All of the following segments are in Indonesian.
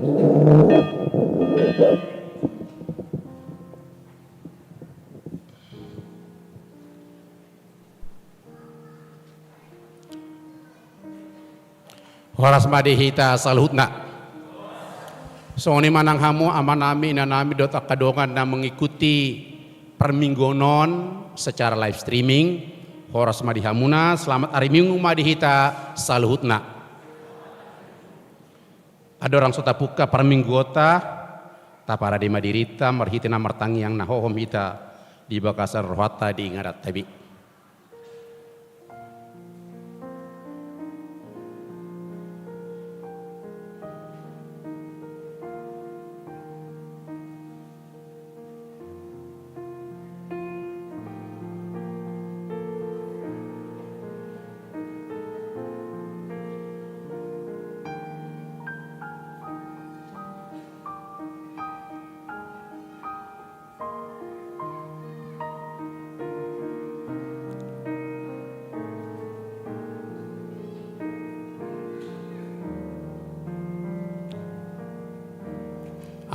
Horas madihita saluhutna. Soni manang hamu amanami nanami dot akadongan na mengikuti perminggonon secara live streaming. Horas madihamuna selamat hari Minggu madihita saluhutna. Ada orang sota puka perminggota tapara di madirita marhitina martangi yang nahohom hita di bakasar rohata di ngadat tabi.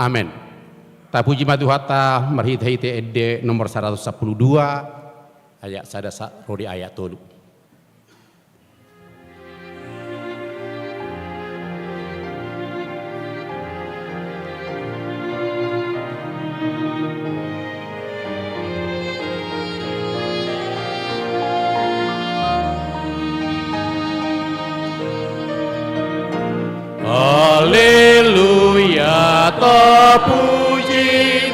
Amin. Tapuji maduhata marhit-hite edde nomor 112 ayat sadasa rodi ayat tolu. Haleluya, terpuji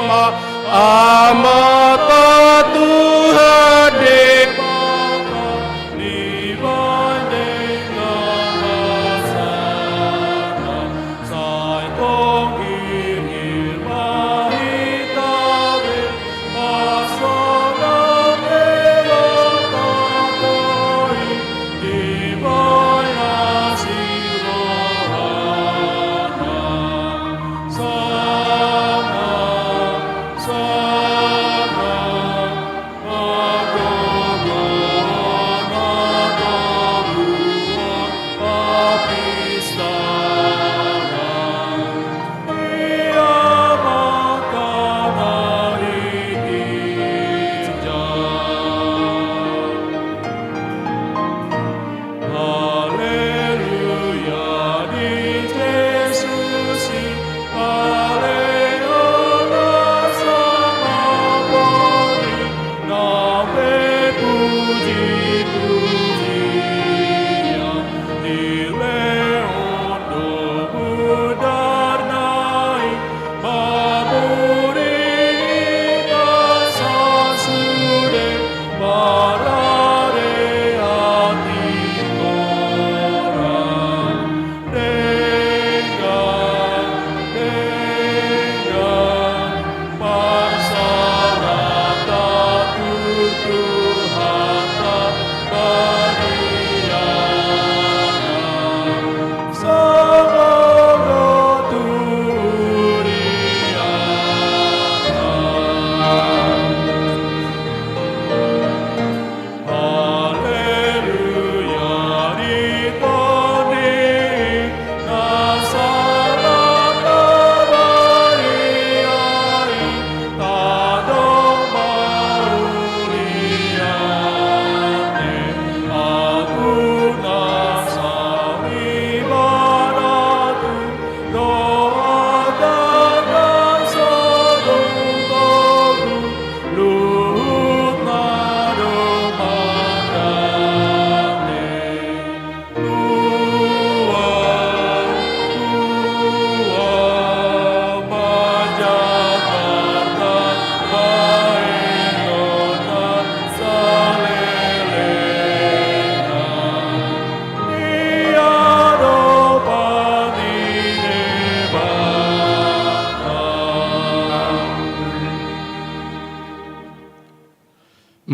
amata Tuhan di bawah dibanding sana sai tong ingin mahitabe asana melatoi di bawah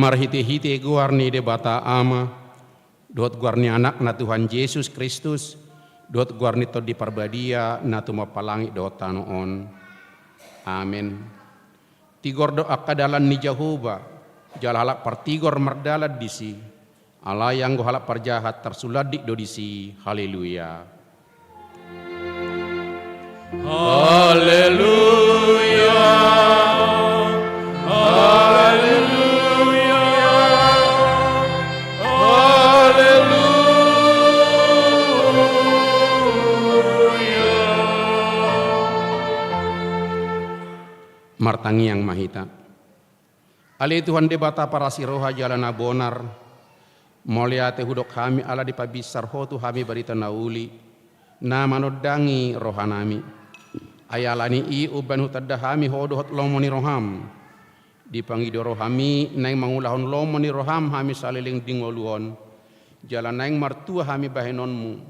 marhite-hite guarni de bata ama dot guarni anak na Tuhan Yesus Kristus dot guarni to di parbadia na tumapalangi dot tanoon. Amin. Tigor do akadalan ni Jehovah jalalak partigor merdalad disi alayang go halak parjahat tersuladi do disi. Haleluya. Haleluya, haleluya, haleluya. Martangi yang mahita. Ali Tuhan debata para siroha jalan abonar. Mulia hudok kami ala dipabisar hotu kami barita nauli. Nama nodangi rohanami. Ayalani i uban hutadda kami hodo hot lomoni roham. Dipangido rohami neng mangulahon lomoni roham kami saliling dingoluon. Jalan neng martua kami bahenonmu.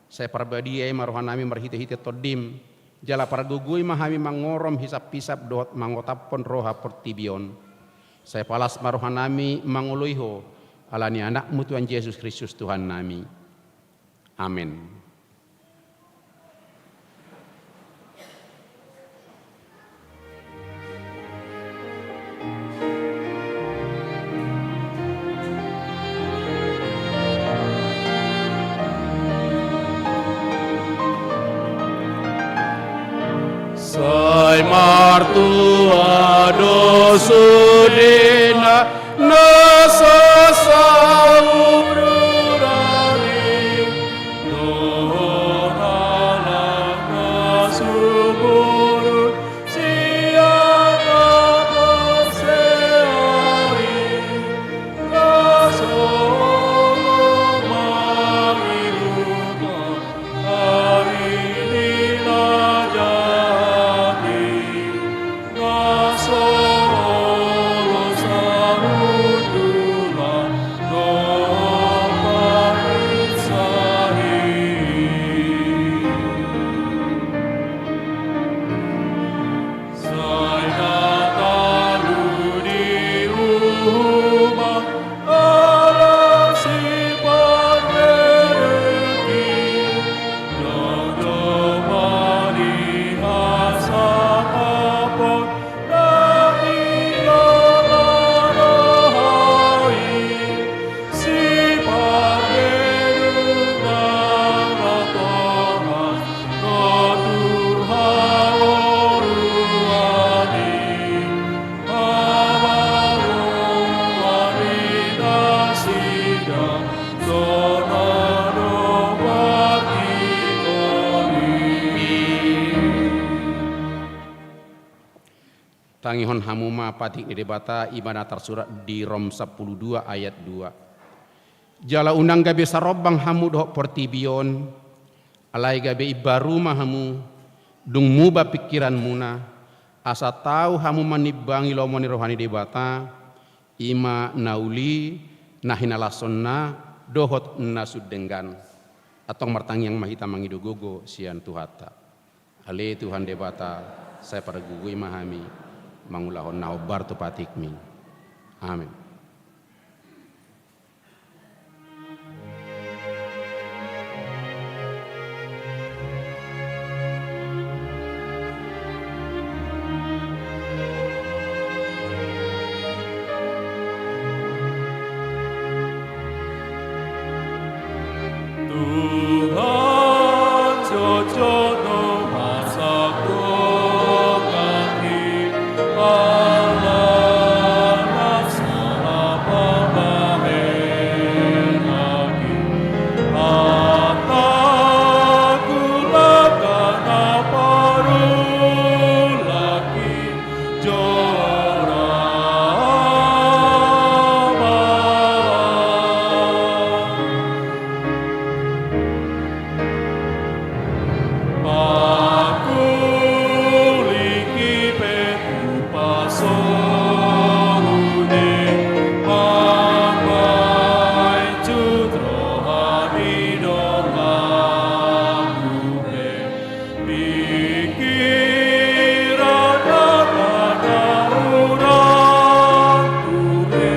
Saya parbadiai marohanami marhite-hite todim. Jala para gugui mahami mangorom hisap-hisap dohot mangotapon roha portibion. Saya palas marohanami manguluiho alani anakmu Tuhan Yesus Kristus Tuhan nami. Amin. Sai martua dosudina nasa saururani dohalah nasumurut siapa terseari kasomangiruka harilina jati nasoro samudula dopainsahi. Sai datalu di rumah ala si panerki dodomani hasapapon nahilalarahai si panerunang ratohan kotuhaoruani awaruani nasida sonano bagi Tangihon hamuma patik di debata ibadah tersurat di Rom 12 ayat 2. Jala unang gabe sarobang hamu dohok portibion, alai gabe ibaruma hamu, dung muba pikiran muna, asa tahu hamu manibangi lomoni rohani debata, ima nauli nahinalasonna dohot nasudenggan, atau martang yang mahita mangido gogo sian tuhata. Ale Tuhan debata, saya pada gugui mahami, mangulahon naobar tu patikmi. Amin. Tuhan jojono masako kaki Allah nasara pabahen lagi ataku lakan aparu lagi jorama. Aku liki petu pasorune mamai cutro hamidong laguhe pikiran akana urang tuhe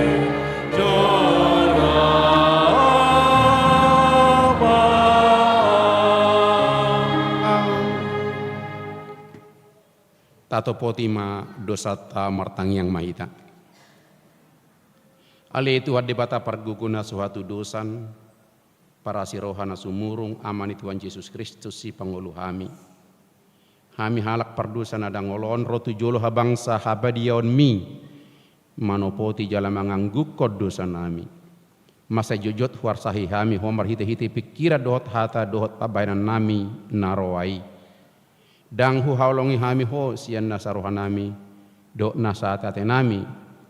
jorama. Tato potima dosata martang yang mahita. Ale itu debata parguguna suatu dosan, para sirohana sumurung amani Tuhan Yesus Kristus si panguluhami. Hami halak pardusa nadangolon rotu jolo habangsa habadiaon mi manopoti jalamangangguk kod dosa nami. Masa jojot huar sahi hami homar hite-hite pikira dohot hata dohot pabainan nami naroai. Dang hu haulongi hami ho sian nasa rohanami, dok nasa tate nami,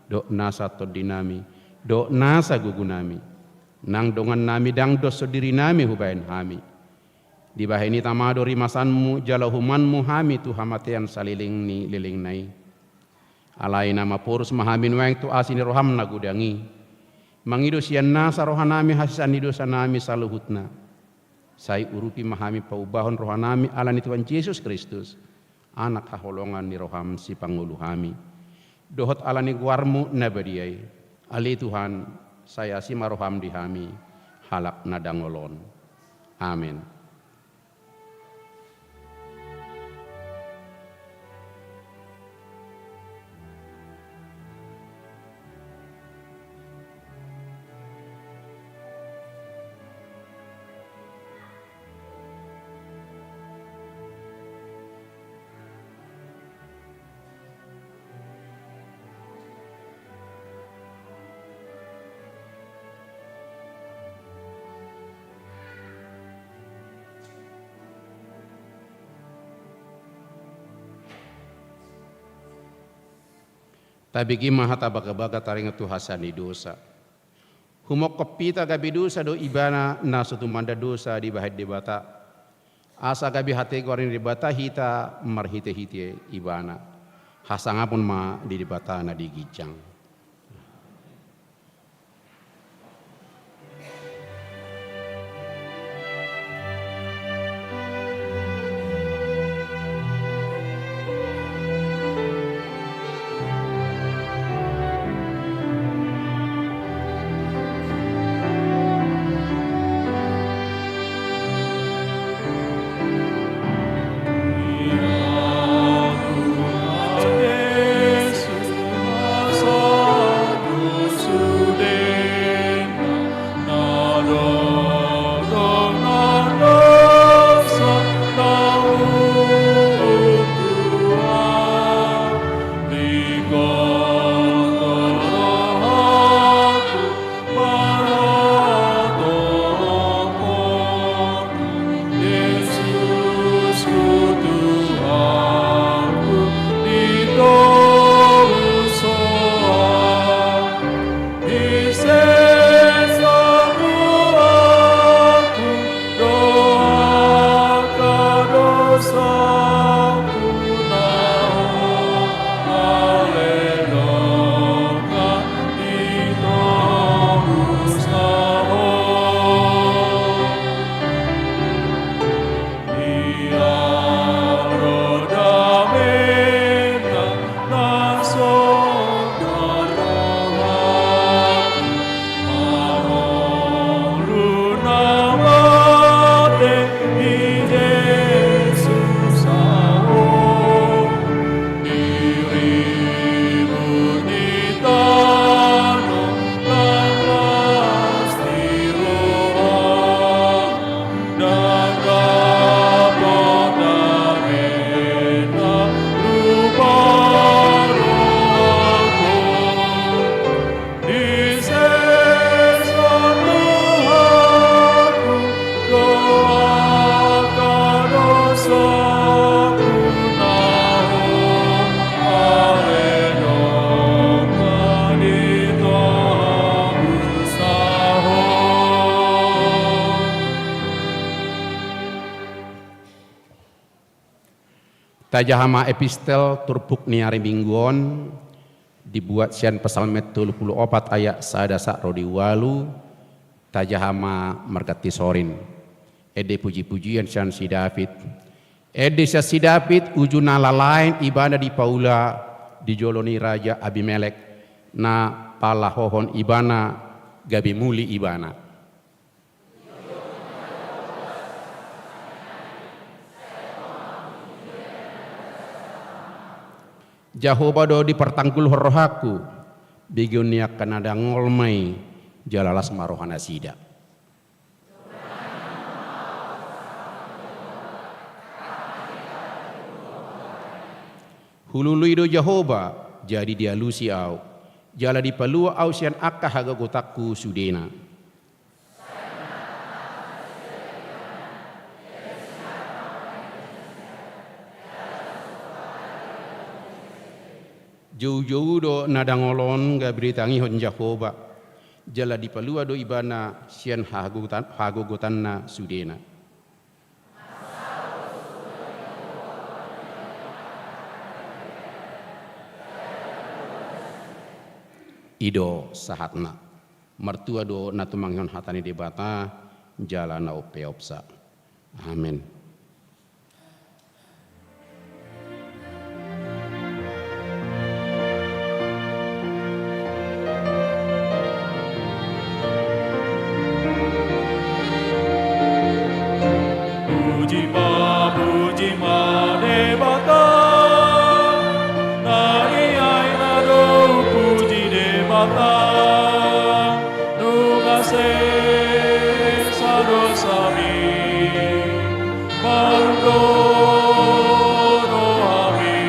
dok nasa todinami, dok nasa gugunami. Nang dongan nami dang doso diri nami hubain hami. Di bahini tamado rimasanmu jala humanmu hami tu hamatean saliling ni liling nai. Alai nama porus mahamin wang tu asini roham na gudangi. Mangido sian nasa rohanami hasisan dosa nami saluhutna. Sai urupi mahami paubahon rohanami alani Tuhan Yesus Kristus. Anak haholongan ni roham si pangulu hami. Dohot alani guarmu nabadiai. Ali Tuhan saya si maroham di hami halak nadangolon. Amin. Tabigi mahata baga-baga taringa tu hasani dosa. Humok kopita gabi dosa do ibana nasu tumanda dosa di bahid debata. Asa gabi hate gorin debata hita marhite-hite ibana. Hasangapun ma di debata na di gijang. Tajahama epistel turpuk niari mingguon dibuat sian Psalmet 34 ayat sadasa rodi walu tajahama margati sorin ede puji-pujian sian si David ede si David ujuna lalain ibadah di Paula di joloni Raja Abimelek na palahohon ibana gabi muli ibana. Jehovah do dipertanggul rohaku bigunia kanada ngolmai jalalas marohana sida. Hulului do Jehovah jadi dia lusi au. Jala di palua au sian akka haga gotakku sudena. Jauh-jauh do nadangolon ga beritangi hon Jehovah. Jala di palua do ibana sian hagogotanna sudena. Ido sahatna mertua do natu mangyon hatani debata jala na opeopsa. Amin. Puji ma debata, nai ai na do puji debata, nuga se sado sami, marudo no ami.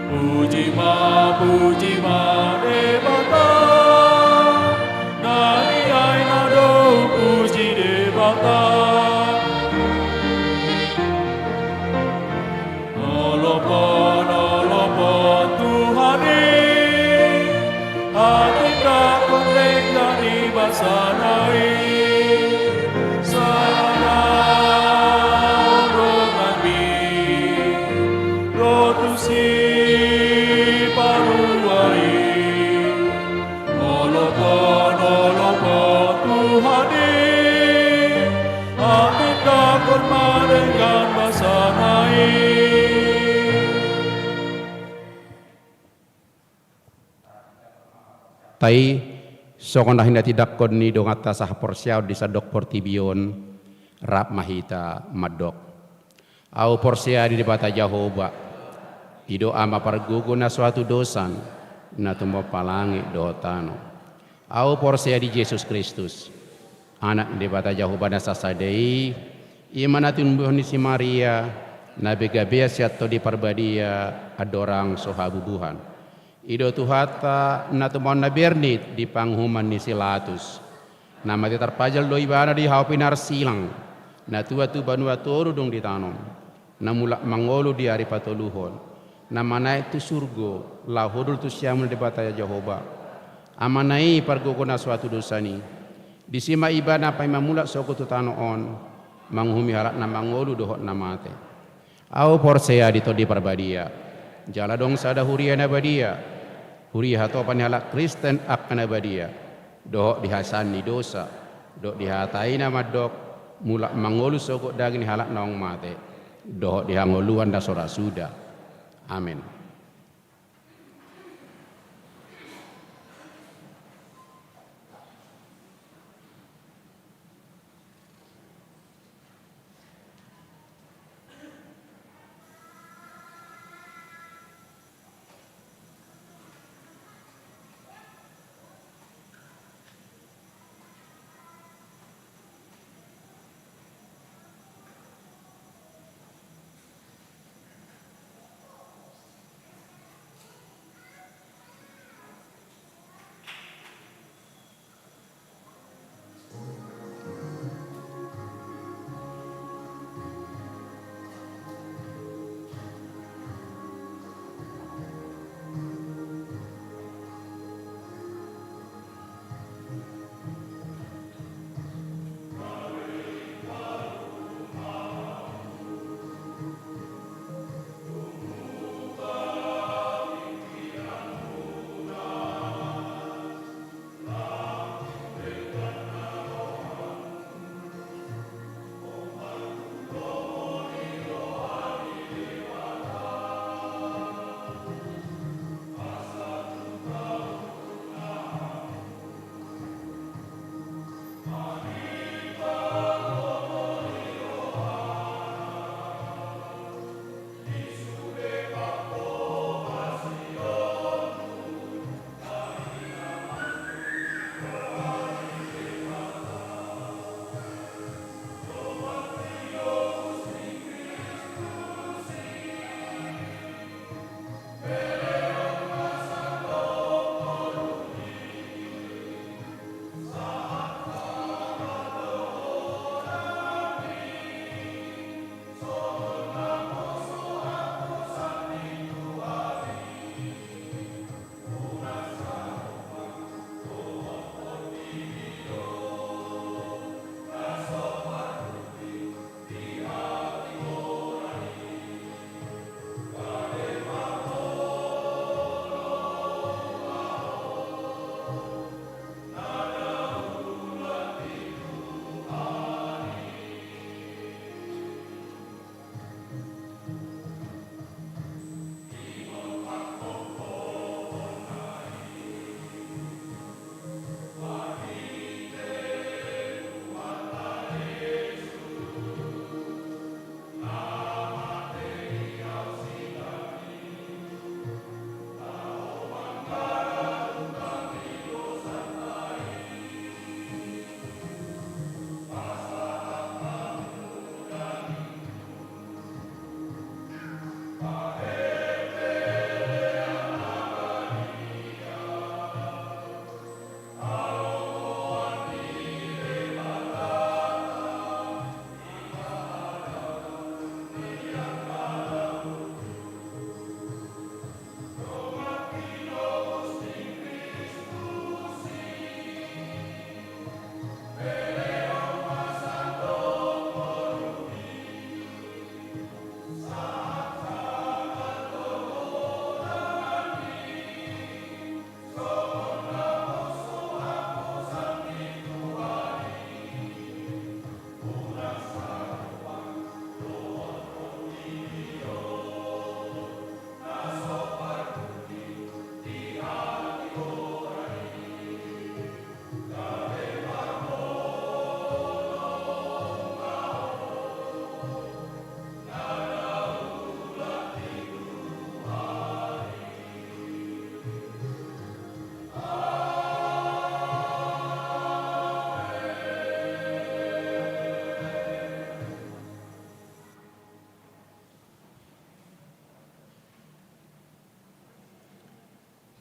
Puji ma debata, nai ai na do puji debata. Nolopon Tuhani, hatinya konekta di basanai, sana rogami, rotusi paruai. Nolopon Tuhani, hatinya konekta basanai. Tai sokona hinda tidak koni dongata sah porsiau di sadok portibion rap mahita madok. Au porsia di debata Jehovah. Ido ama pargugu na suatu dosan na tumbo palangi dotano. Au porsia di Yesus Kristus. Anak debata Jehovah na sasadei imana tumbuhni si Maria na begabea siato di parbadia adorang sohabubuhan. Ido tuhata na tumon na bernit di panghuman ni Silatus. Nama ti terpajal do ibana di haupinar silang. Na tua tu banua toru dong ditanom. Na mulak mangolu di hari patoluhon. Na manai tu surgo lahodul tu siamul di bataya Jehovah. Amanai pargoko na suatu dosani. Di sima ibana pa mamulak soko tu tanoon. Manghumi harak na mangolu dohot na mate. Au porsea di todi parbadia. Jala dong sada huria na badia. Huria hato panhalak Kristen akana badia. Dohok dihasani dosa. Dohok dihatai nama dok. Mulak mangolu sokok daging halak naong mate. Dohok dihangoluan da sora suda. Amin.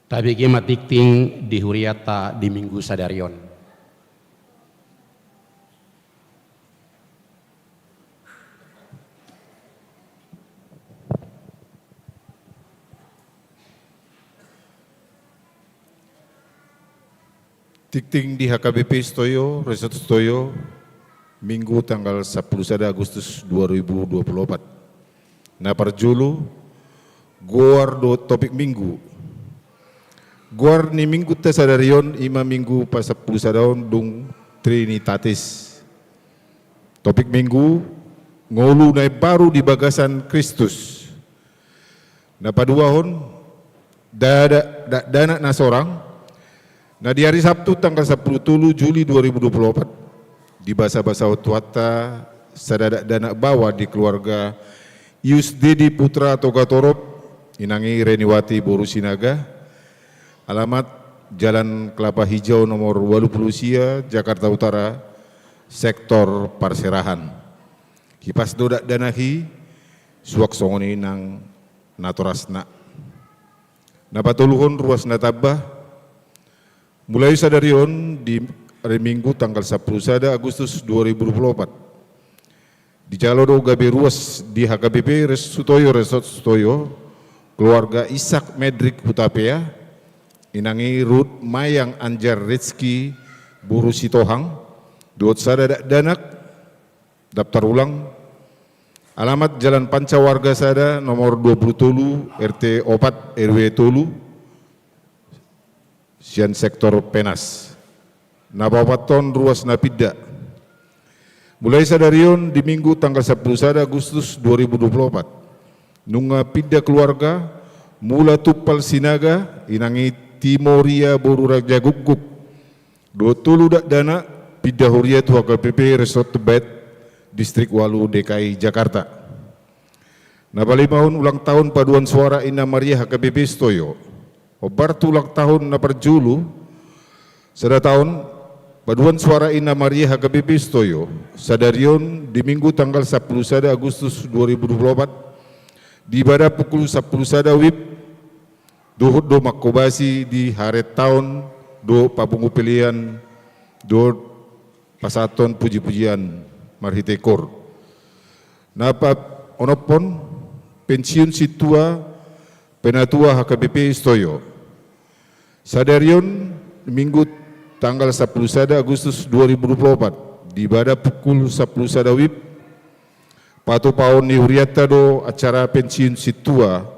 Tabigi matikting di huriata di Minggu Sadarion. Tikting di HKBP Stoyo, Resort Stoyo, Minggu tanggal 10 Agustus 2024. Nah perjulu, guar do topik minggu. Guar ni minggu ta sadarion ima minggu pas 10 sadaon dung Trinitatis. Topik minggu ngolu na baru di bagasan Kristus. Na paduahon dana na sorang. Na di hari Sabtu tanggal 10 Juli 2024 di basa-basa Otuata sadada dana bawa di keluarga Yus Dedi Putra Togatorop inangi Reniwati Boru Sinaga. Alamat Jalan Kelapa Hijau nomor 80 Sia, Jakarta Utara, sektor Parserahan. Hipas dodak danahi, suak songoni nang naturasna. Napatuluhon ruas natabah, mulai sadarion di hari Minggu tanggal 10 Agustus 2024. Di Calodo gabe ruas di HKBP Resort Sutoyo, keluarga Ishak Medrik Hutapea, inangi Ruth Mayang Anjar Rizki Buru Sitohang, duot sada danak, daftar ulang, alamat Jalan Pancawarga Sada nomor 20 RT 4 RW Tolu, sian sektor Penas, nabawaton ruas napida. Mulai sadarion di Minggu tanggal 10 Agustus 2024, nunga pida keluarga, mula Tupal Sinaga, inangi Timoria Boru Raja Guguk, do tulu dak dana pida huria tu HKBP Resort Tebet, Distrik Walu DKI Jakarta. Nabalimahun ulang tahun paduan suara Ina Maria HKBP Stoyo, obartu ulang tahun na perjulu, sada tahun paduan suara Ina Maria HKBP Stoyo, sadarion di Minggu tanggal 10 Agustus 2024, di pada pukul 10 WIB, duhut do makobasi di hari tahun do pabungu pilihan do pasaton puji-pujian marhitekor. Napa onopon pensiun situa penatua HKBP Stoyo. Sadarion Minggu tanggal 10 Agustus 2024 di pada pukul 10 WIB patu paon ni huriata do acara pensiun situa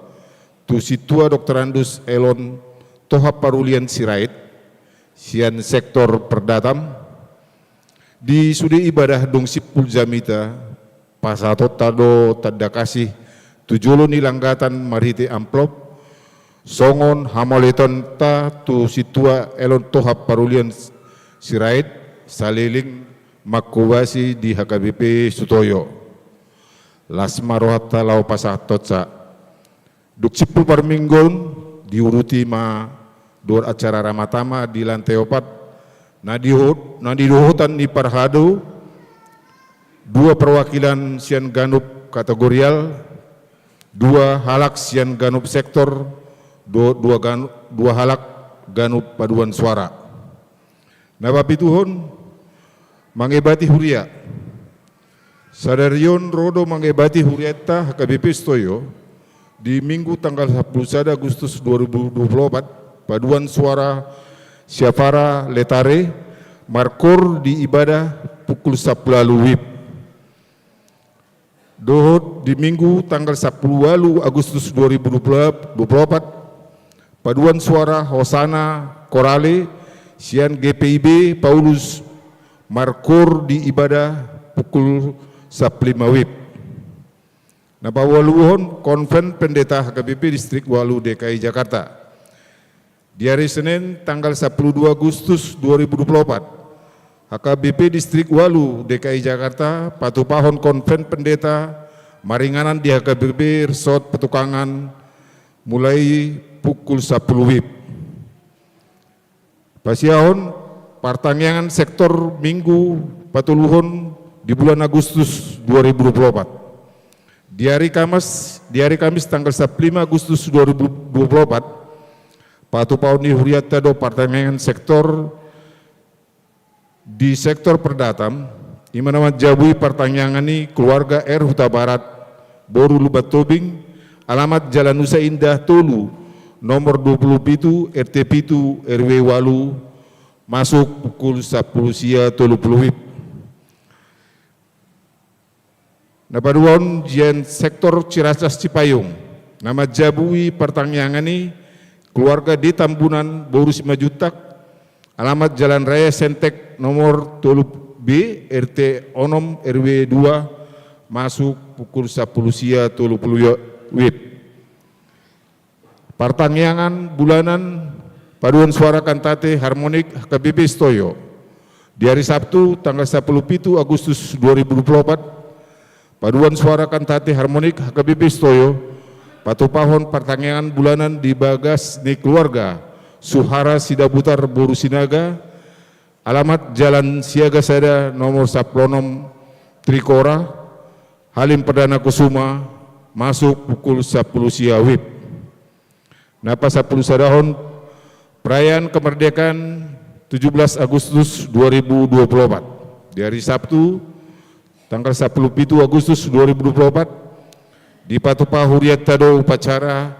tu situa Dr. Andus Elon Toha Parulian Sirait, sian sektor Perdatam, di sudi ibadah dong sipul jamita, pasatot tado tada kasih, tujulo nilanggatan marhiti amplop, songon hamoleton ta tu situa Elon Toha Parulian Sirait, saliling makubasi di HKBP Sutoyo. Lasmarohata lau pasatot sa, duk sipul parminggon diuruti ma dua acara ramatama di lantai 4 na diduhutan ni parhado dua perwakilan sian ganup kategorial 2 halak sian ganup sektor, 2 halak ganup paduan suara. Napapituhon mangebati huria. Sadarion rodo mangebati hurieta HKBP Stoyo di Minggu tanggal 11 Agustus 2024 paduan suara Syafara Letare markor di ibadah pukul 10 WIB. Dohot di Minggu tanggal 10 Agustus 2024 paduan suara Hosana Korale sian GPIB Paulus markor di ibadah pukul 15 WIB. Napawaluhon Konven Pendeta HKBP Distrik Walu DKI Jakarta. Di hari Senin tanggal 12 Agustus 2024, HKBP Distrik Walu DKI Jakarta patupahon Konven Pendeta maringanan di HKBP Resort Petukangan mulai pukul 10 WIB. Pasiahon pertanyaan sektor Minggu patuluhon di bulan Agustus 2024. Di hari Kamis tanggal 15 Agustus 2024, patupahon di huriata do pertanyaan sektor di sektor perdatam, di mana jabui pertanyaan ini keluarga R Huta Barat, Boru Lubat Tobing, alamat Jalan Nusa Indah Tolu, nomor 27 RT Pitu RW Walu, masuk pukul 10 sia 30 WIB. Napaduan jian sektor Ciracas Cipayung, nama jabui pertanyaan ini keluarga di Tambunan Boru 5 Jutak, alamat Jalan Raya Sentek nomor 30 B RT Onom RW 2, masuk pukul 10 sia 30 WIB. Pertanyaan bulanan paduan suara kantate harmonik HKBP Stoyo di hari Sabtu tanggal 17 Agustus 2024, paduan suara kantate harmonik HKBP Stoyo patupahon pertanyaan bulanan di bagas ni keluarga Suhara Sidabutar Boru Sinaga, alamat Jalan Siaga Sada nomor 10 Trikora, Halim Perdana Kusuma, masuk pukul 10 sia WIB. Napa 10 sadahon perayaan kemerdekaan 17 Agustus 2024 di hari Sabtu tanggal 17 Agustus 2024 di Patupah Huriat Tado upacara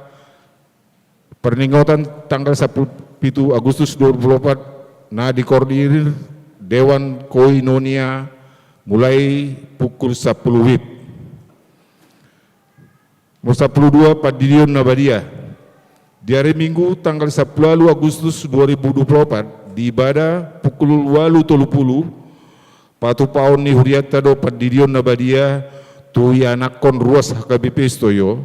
peringatan tanggal 17 Agustus 2024 nah dikoordinir Dewan Koinonia mulai pukul 10 WIB. Nomor 12 Padilion Nabadia di hari Minggu tanggal 10 Agustus 2024 di ibadah pukul 8.30 patupahon ni huriat tado Padilion Nabadia tu yanakon ruas HKBP Stoyo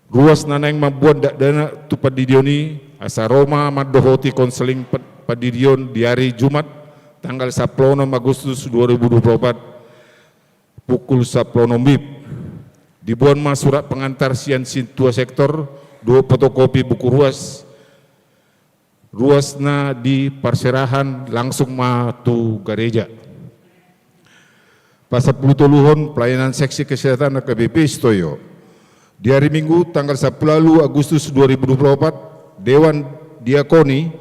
ruas nanang membuat dak dana tu Padilion ni asa Roma madohoti konseling Padilion di hari Jumat tanggal 10 Agustus 2024 pukul 10 WIB. Dibuat mas surat pengantar sian sintua sektor 2 fotokopi buku ruasna di Perserahan langsung matu gereja. Pasal Pulutoluhon pelayanan seksi kesehatan HKBP Stoyo di hari Minggu tanggal 10 Agustus 2024 Dewan Diakoni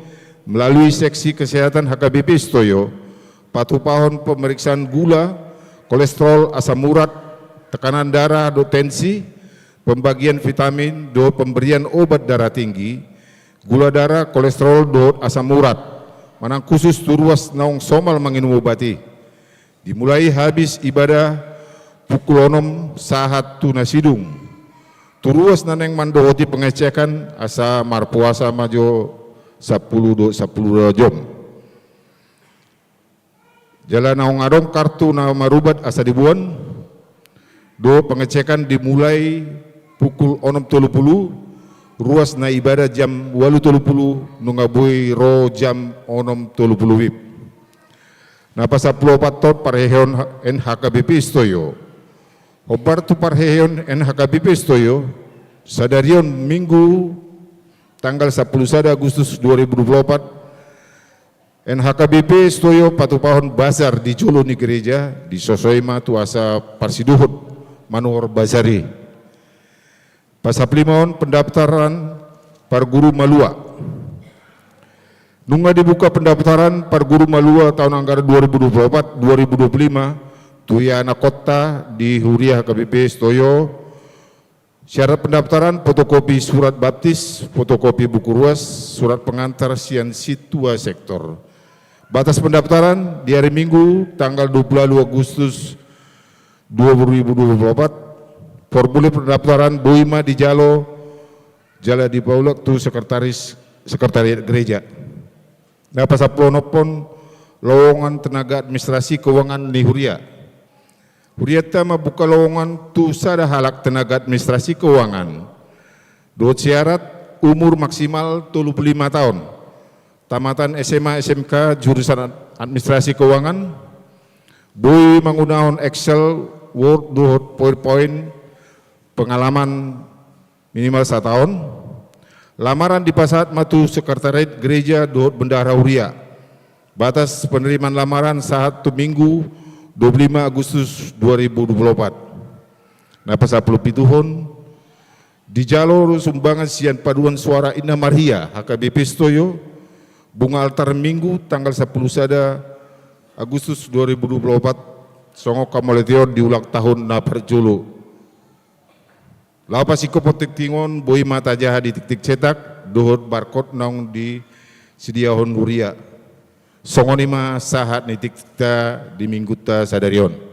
melalui seksi kesehatan HKBP Stoyo patupahon pemeriksaan gula, kolesterol, asam urat, tekanan darah, tensi, pembagian vitamin, pemberian obat darah tinggi, gula darah, kolesterol, asam urat, manang khusus turuas naung somal menginum obati. Dimulai habis ibadah pukul 6 sahat tunasidung. Turuas naneng mandohoti pengecekan asa marpuasa majo 10 jam. Jalan naung adong kartu na marubat asa dibuan. Pengecekan dimulai pukul 6.30, ruas na ibadah jam 8.30, nungabui ro jam 6.30 WIB. Na pasal 14 ton parheon NHKBP Stoyo. Obar tu parheon NHKBP Stoyo, sadarion Minggu tanggal 11 Agustus 2024, NHKBP Stoyo patupahon bazar di Jolo ni gereja di Sosoima tu asa Parsiduhut Manuhor Bazari. Pasaplimon pendaftaran para guru Malua. Nunga dibuka pendaftaran para guru Malua tahun anggaran 2024-2025 tuya anak kota di Huria HKBP Stoyo. Syarat pendaftaran fotokopi surat baptis, fotokopi buku ruas, surat pengantar sian situa sektor. Batas pendaftaran di hari Minggu tanggal 20 Agustus 2024. Formulir pendaftaran Boima di Jala di Paulak tu sekretariat gereja. Nah pasapronopon lowongan tenaga administrasi keuangan di Huria. Huriata buka lowongan tu sada halak tenaga administrasi keuangan. Dua syarat umur maksimal 35 tahun. Tamatan SMA SMK jurusan administrasi keuangan. Bui menggunakan Excel, Word, PowerPoint, pengalaman minimal 1 tahun. Lamaran di Pasat Matu Sekretariat Gereja Dohot Bendahara Huria. Batas penerimaan lamaran saat Minggu 25 Agustus 2024. Nah pasapuluh pituhon di jalur sumbangan sian paduan suara Indah Maria HKBP Stoyo bunga altar Minggu tanggal 10 Agustus 2024 songok kamoletion diulang tahun na perjulu. Lapas ikopotik tingon boi mata jaha di tik-tik cetak dohot barcode nong di Sidiahon Huria. Songonima sahat ni tikta di minggu ta sadarion.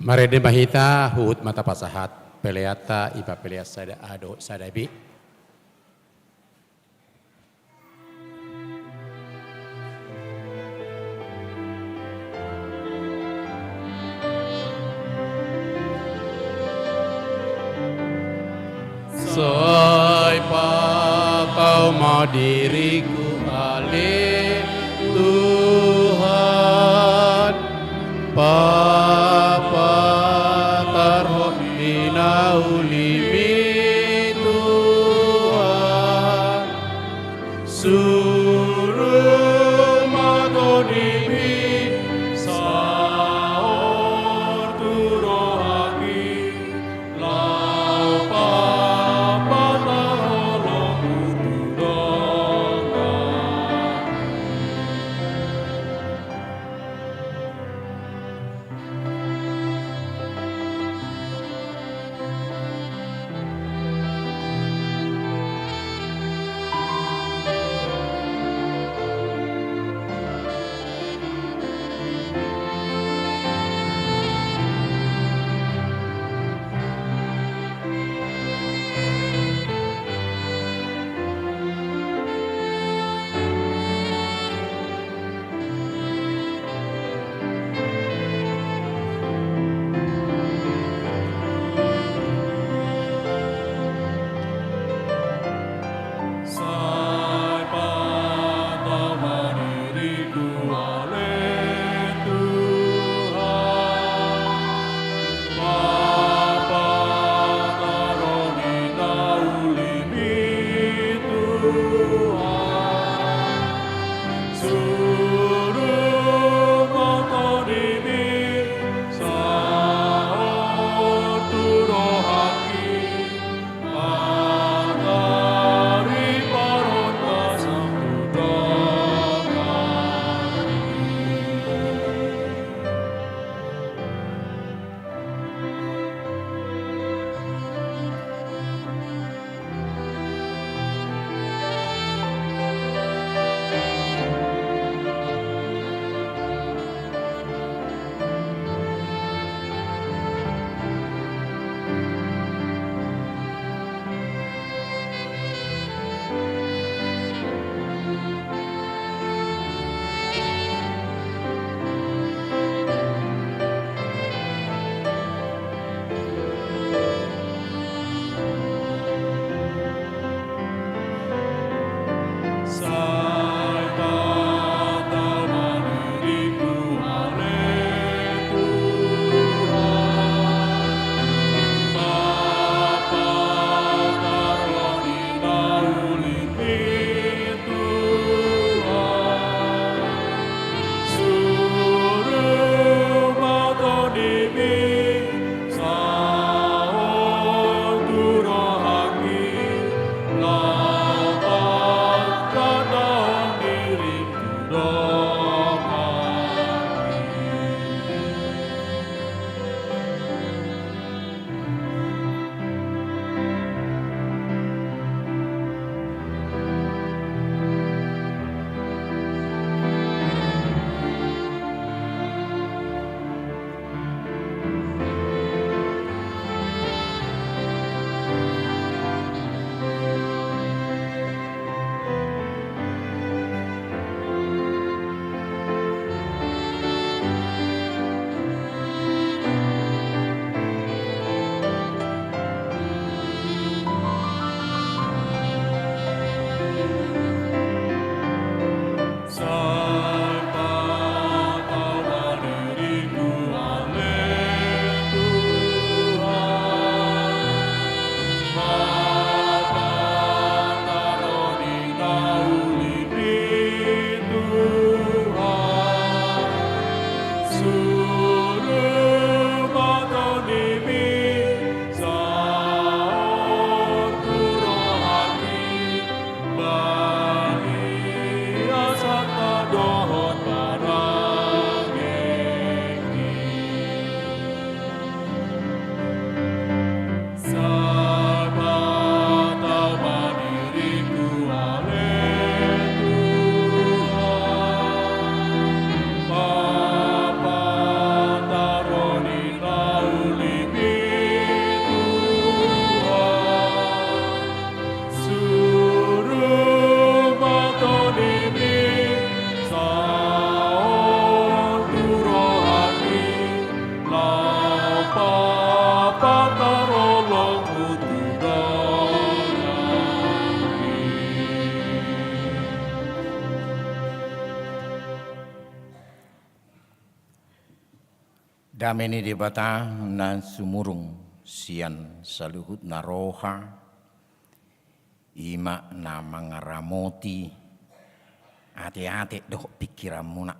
Mare de mahita huut mata pasahat peleata iba pelea sada ado sadabi. Soy papau mau diriku ale Tuhan Papa taruh di naulimi Tuhan Suruh magonimi saor turohaki lau papa taholong utudongan. Dameni di bata na sumurung sian saluhut na roha ima na mangaramoti ate-ate doh pikiranmu nak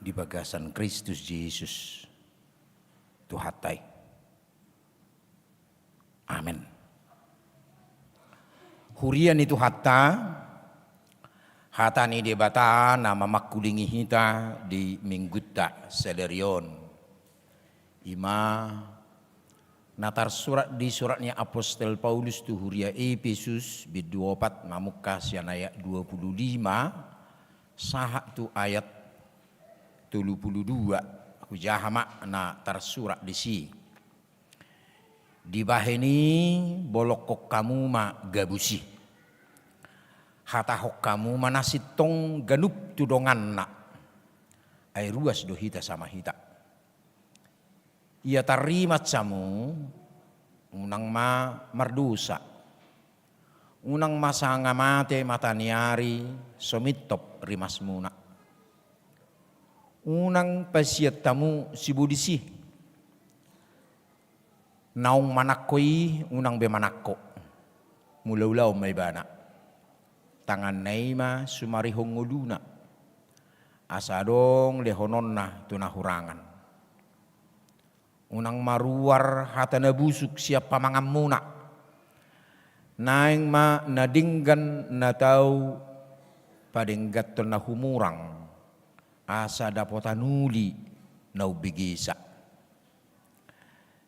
di bagasan Kristus Yesus Tuhatai. Amin. Hurian itu hata ni di bata nama makulingi hita di mingguta selerion ima natar surat di suratnya Apostel Paulus tu huria Efesus bid 24 mamuka sian ayat 25 sahak tu ayat 32 aku jahama na tersurat di si di baheni bolok kamu ma gabusi hata hok kamu manasitong ganup tudongan na ay ruas do hita sama hita ia tarima camu unang ma mardusa unang masanga mate mataniari somitop rimas muna unang pasiat tamu si budisi naung manakoi unang be manakko mulaulaw may bana tangan naima sumarihong nguluna asadong lehonon na tunahurangan unang maruar hata nabusuk siapa mangamuna naing ma nadinggan na tau padenggat to na humurang asa dapotanuli na ubigisa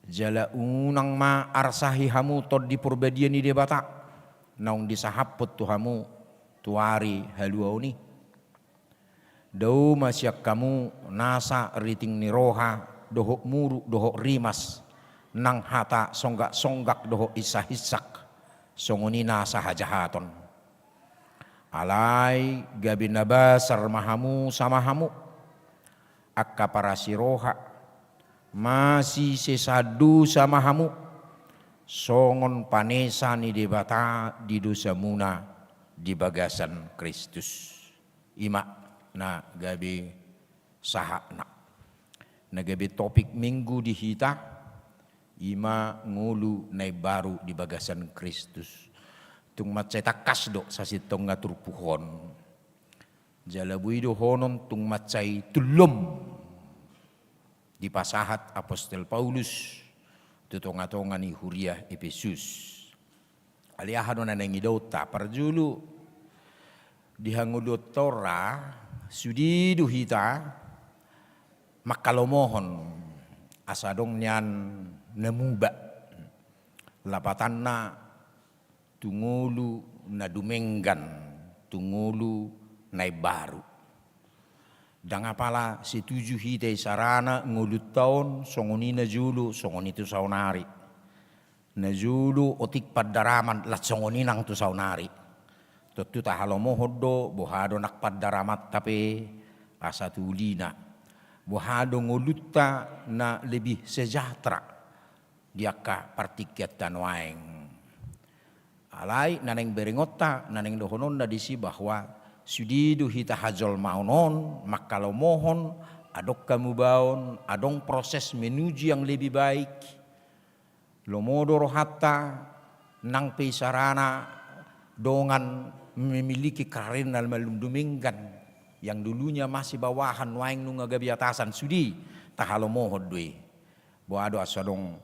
jala unang ma arsahi hamu tod di purbadian ni debata naung disahapot tu hamu tuari haluauni dau masyak kamu nasa riting ni roha dohok muru dohok rimas nang hata songgak dohok isahisak songoni nasa hajahaton alai gabi nabasar mahamu sama hamu akka para siroha masih sesadu sama hamu songon panesa ni debata di dosa muna di bagasan Kristus ima na gabi sahakna na gabi topik minggu di hita ima ngulu nai baru di bagasan Kristus tung maceta kasdo sa sitong ngatur puhon jalabui do honon tung macai tulum di pasahat Apostel Paulus tutonga-tonga ni huria Efesus aliahan na nangidota parjulu dihangudot tora sudi duhita makalomohon asadong nyan nemuba lapatan na tungulu na dumenggan tungulu na baru dang apala setuju hitay sarana ngulut taon songoni na julu songoni tu saunari na julu otik paddaraman lat songoni nang tu saunari tutu tahalomo hoddo bohado nak paddaramat tapi asa tulina bohado ngulutta na lebih sejahtera diaka partikiat tanwaeng alai naneng beringota naneng dohonon na disi bahwa sudidu hita hajol maunon makalo mohon adok kamu baon adong proses menuju yang lebih baik lomodoro hatta nang pesarana dongan memiliki karir dalam melundumingkan yang dulunya masih bawahan waing nunga gabi atasan sudi tahalo mohon dwe boado asadong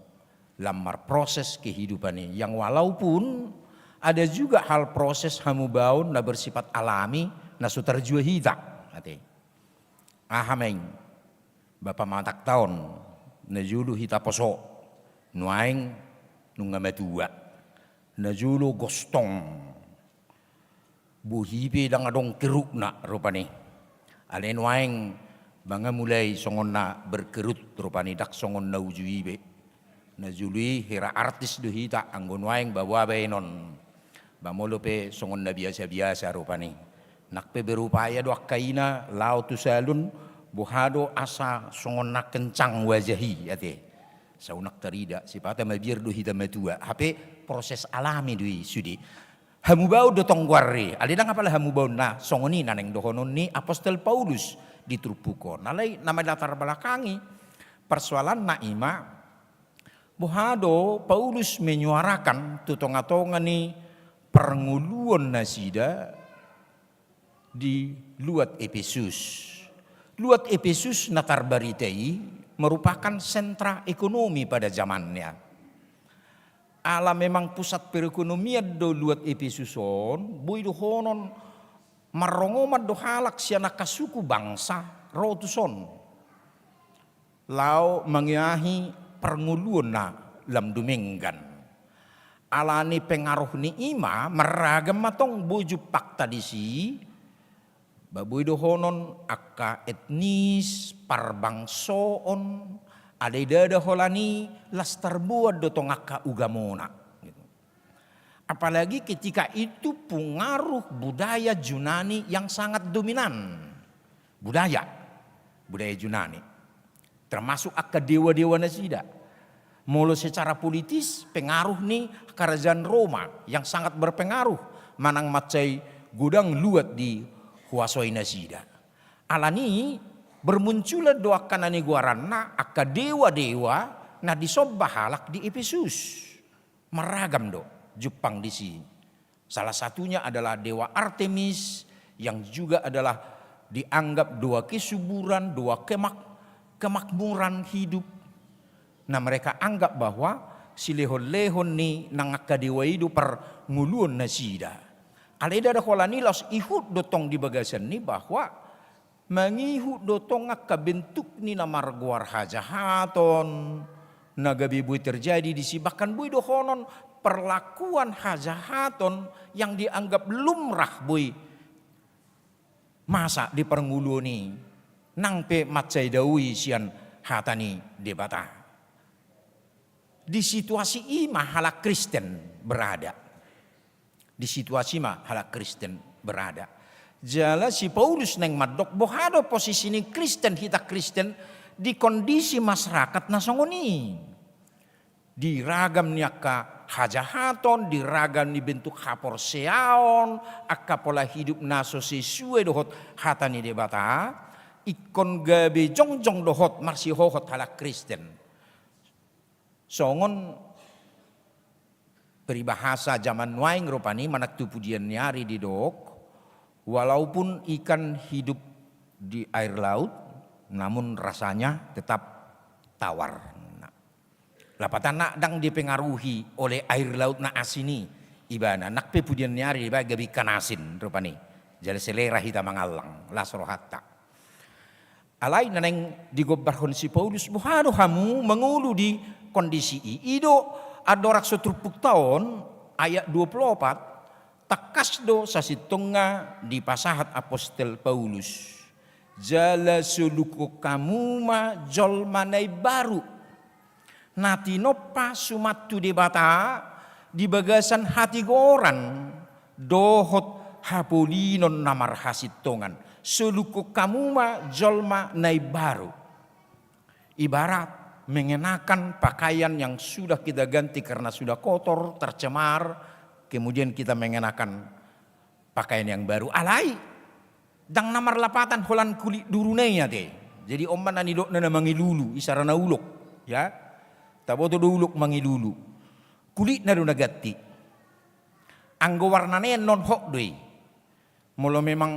lamar proses kehidupan ini yang walaupun ada juga hal proses hamu baun na bersifat alami na sutarjua hita ate ahameng bapa matak taon na julu hita poso nuaing nunga metua na julu gostong buhibe dang adong keruk na rupani ale nuaing banga mulai songon na berkerut rupani dak songon na ujuibe na jului hira artis do hita anggon nuaing bawa benon bamolo pe songon na biasa-biasa rupani nakpe berupaya do kaina lau tu salun buhado asa songon nak kencang wajahi ate saunak terida sipata mabir do hita metua hape proses alami dui sudi hamu bau do tongguarre alina ngapala hamu bau na songoni naneng dohonon ni Apostel Paulus ditrupukon nalai nama latar belakangi persoalan naima bohado Paulus menyuarakan tutong-atongan ni pernguluan nasida di luat Efesus. Luat Efesus natarbaritai merupakan sentra ekonomi pada zamannya. Ala memang pusat perekonomian do luat Efesuson, boy do honon marongomat do halak siya nakasuku bangsa rotuson. Lau mengiahi pernguluan na lam dumenggan. Alani pengaruh ni ima meragam matong boju pakta disi. Baboy dohonon akka etnis parbangsoon ada dada holani lastar buat dotong akka ugamona. Apalagi ketika itu pengaruh budaya Yunani yang sangat dominan. Budaya Yunani. Termasuk akka dewa-dewa nasida. Mulu secara politis pengaruh nih kerajaan Roma yang sangat berpengaruh. Manang macai gudang luat di kuasoi nasida. Alani bermunculan doa kanani guarana akka dewa-dewa na disobah halak di Efesus. Meragam do Jepang di sini. Salah satunya adalah dewa Artemis yang juga adalah dianggap doa kesuburan, doa kemakmuran hidup. Nah mereka anggap bahwa si lehon-lehon ni nangaka dewa itu per nguluan nasida. Aleda ada kolani los ihut dotong di bagasan ni bahwa mengihut dotong akka bentuk ni namar guar hajahaton nagabi bui terjadi di si bahkan bui dohonon perlakuan hajahaton yang dianggap lumrah bui masa di perngulu ni nang pe macai dawi sian hatani debata. Di situasi ima halak Kristen berada. Di situasi mah halak Kristen berada. Jala si Paulus neng madok bohado posisi ni Kristen hita Kristen di kondisi masyarakat nasongoni. Di ragam ni akka hajahaton, di ragam ni bentuk hapor seaon, akka pola hidup naso sesuai dohot hatani debata, ikon gabe jongjong dohot marsi hohot halak Kristen. Songon peribahasa zaman waing rupani manak tupudian nyari di dok, walaupun ikan hidup di air laut, namun rasanya tetap tawar. Lapatan nak dang dipengaruhi oleh air laut na asini, ibana nak pepudian nyari iba gabi kanasin rupani, jadi selera hita mangalang lasro hatta. Alai naneng digobarhon si Paulus buhado hamu mengulu di kondisi ido. Adorak setrupuk tahun ayat 24 takas do sasitunga di pasahat apostel Paulus. Jala suluku kamu ma jol manai baru. Natinopa sumatu debata di bagasan hati goran dohot hapolinon namar hasitongan. Suluku kamu ma jol manai baru. Ibarat mengenakan pakaian yang sudah kita ganti karena sudah kotor, tercemar, kemudian kita mengenakan pakaian yang baru. Alai, dang namar lapatan holan kulit durunenya teh. Jadi omman nani dok nana mangilulu, isarana uluk, ya. Taboto do uluk mangilulu. Kulit na do nagati. Anggo warnane non hok doi. Molo memang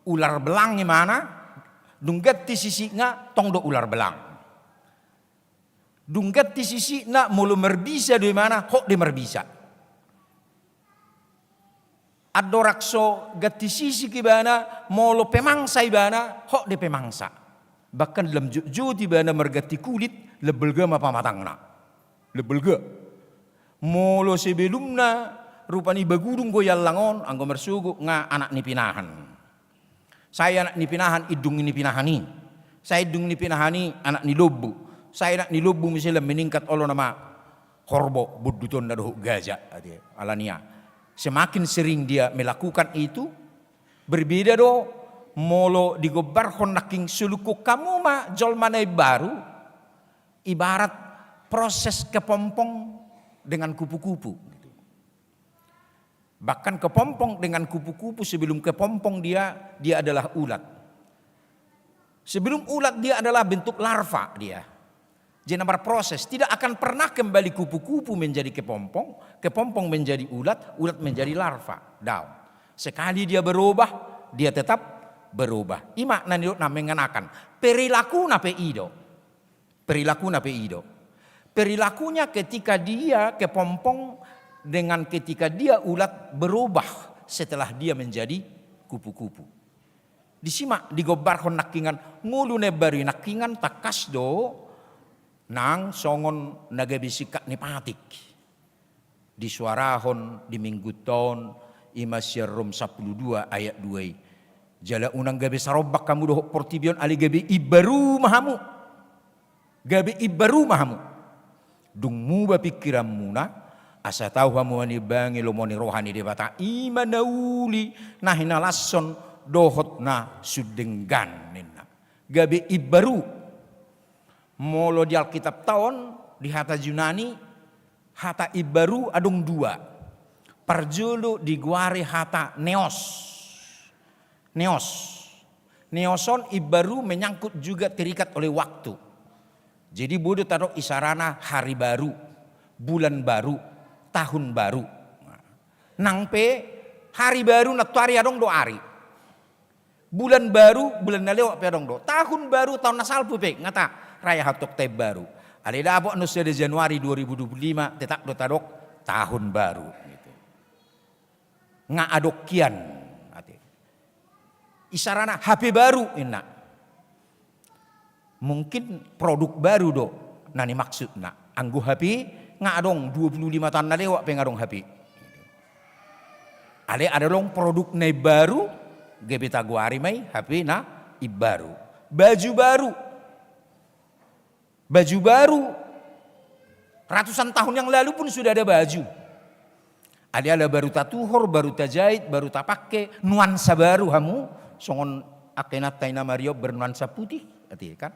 ular belang mana, dunggati sisi nga tong do ular belang. Dunggat di sisi nak mulu merbisa di mana hok di merbisa. Adorakso gati sisi kibana mulu pemangsa ibana hok di pemangsa. Bahkan dalam judi bana mergati kulit lebelga apa matangna. Lebelga. Mulu sebelumna rupani bagudung goyal langon anggo mersugu nga anak ni pinahan. Saya anak ni pinahan idung ni pinahani. Saya idung ni pinahani anak ni lobu. Saya nak nilubu misalnya meningkat olo nama korbo buduton nadoh gajah alania. Semakin sering dia melakukan itu berbeda do molo digobarhon naking suluku kamu ma jol manai baru ibarat proses kepompong dengan kupu-kupu. Bahkan kepompong dengan kupu-kupu sebelum kepompong dia adalah ulat. Sebelum ulat dia adalah bentuk larva dia. Jadi berproses, tidak akan pernah kembali kupu-kupu menjadi kepompong menjadi ulat menjadi larva, daun. Sekali dia berubah, dia tetap berubah. Ima nanti mengenakan perilaku nape ido. Perilakunya ketika dia kepompong dengan ketika dia ulat berubah setelah dia menjadi kupu-kupu. Disimak digobarhon nakingan ngulu nebari nakingan takas do nang songon nagabisikat ni patik. Disuarahon di minggu tahun Imasya Rom 12 ayat 2. Jala unang gabi sarobak kamu doh portibion ali gabi ibaru mahamu. Gabi ibaru mahamu. Dung muba pikiran muna asa tahu hamu ani bangi lomoni rohani debata imanauli nahinalason dohot na sudenggan nina. Gabi ibaru molo di Alkitab tahun di hata Yunani hata ibaru adung dua. Perjulu di guare hata neoson ibaru menyangkut juga terikat oleh waktu. Jadi bodoh taruh isarana hari baru, bulan baru, tahun baru. Nangpe hari baru natuari adong do ari. Bulan baru bulan nalewak pe adong do. Tahun baru tahun nasal pupe ngata. Raya hatok teh baru. Ada dapok nusa de Januari 2025 tetap do tadok tahun baru. Gitu. Nga adokian. Isarana HP baru ina. Mungkin produk baru do. Nani maksudna. Anggu HP nga adong 25 tahun nalewak pe ngadong HP. Ada dong produk na baru. Gebeta guari mai HP na ibaru. Baju baru. Ratusan tahun yang lalu pun sudah ada baju. Ada baru tatuhor, baru tajahit, baru tapake, nuansa baru hamu. Songon akenat taina Mario bernuansa putih, arti kan?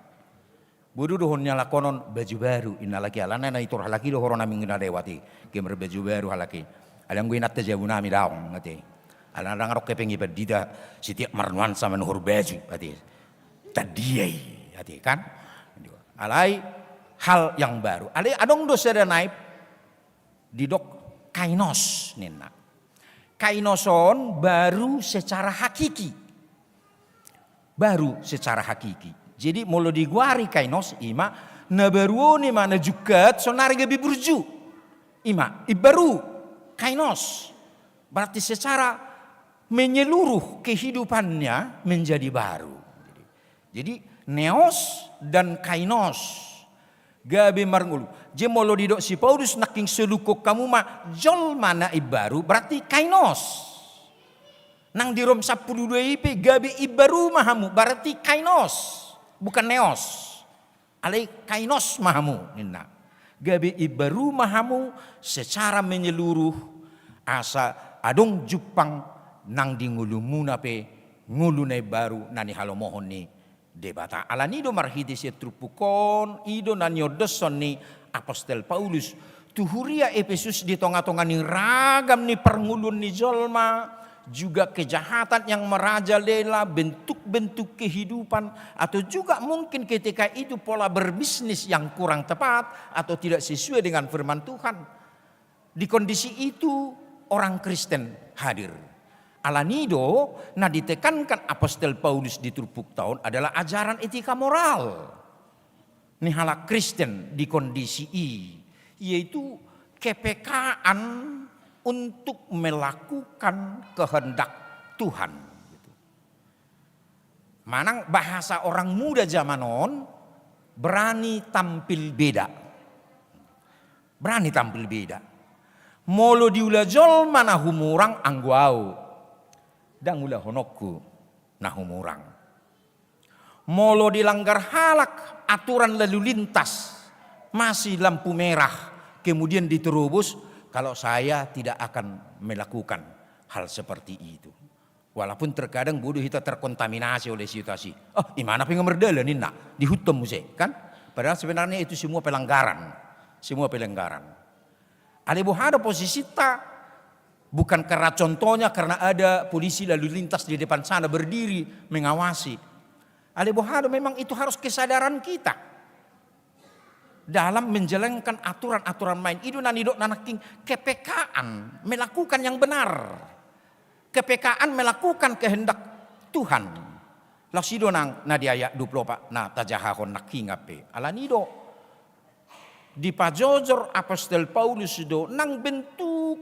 Bodoh dohonnya lakonon baju baru. Inalaki alana na itu halaki doh horona minggu nadewati. Kemer baju baru halaki. Alang gue nat tajabu nami daong, arti. Alana ngarok kepengi berdida setiap marnuansa menuhur baju, arti. Tadiai, arti kan? Alai hal yang baru. Alai adong dosa dan naib didok kainos nena. Kainoson baru secara hakiki. Jadi mulu diguari kainos ima nabaruoni mana jukat sonari gabi burju. Ima ibaru kainos. Berarti secara menyeluruh kehidupannya menjadi baru. Jadi neos dan kainos gabe marngulu. Jemolo didok si Paulus naking selukuk kamu ma jol mana ibaru berarti kainos. Nang di Rom 12 IP gabe ibaru mahamu berarti kainos bukan neos. Alai kainos mahamu nina. Gabe ibaru mahamu secara menyeluruh asa adong jupang nang di ngulu muna pe ngulu na baru nani halomohon ni debata alanido marhidis trupukon ido nanyodeson ni Apostel Paulus tuhuria Efesus di tonga-tonga ni ragam ni perngulun ni jolma juga kejahatan yang merajalela bentuk-bentuk kehidupan atau juga mungkin ketika itu pola berbisnis yang kurang tepat atau tidak sesuai dengan firman Tuhan. Di kondisi itu orang Kristen hadir. Alanido, nah ditekankan Apostel Paulus di Trupuk tahun adalah ajaran etika moral. Nihala Kristen di kondisi yaitu kepekaan untuk melakukan kehendak Tuhan. Manang bahasa orang muda zaman on berani tampil beda. Molo diulajol mana humurang angguau. Dan ulah honokku nah humurang. Molo dilanggar halak aturan lalu lintas masih lampu merah kemudian diterobos, kalau saya tidak akan melakukan hal seperti itu. Walaupun terkadang bodoh kita terkontaminasi oleh situasi. Oh, imana pengen merdela nina dihukum musik kan? Padahal sebenarnya itu semua pelanggaran. Ada posisi tak. Bukan karena contohnya karena ada polisi lalu lintas di depan sana berdiri mengawasi. Alebohado memang itu harus kesadaran kita. dalam menjalankan aturan-aturan main. Itu nanidok nanaking kepekaan melakukan yang benar. Kepekaan melakukan kehendak Tuhan. Lasido nang nadiaya 24 na tajahahon nakingape. Alanido di pajojor apostol Paulus do nang bentuk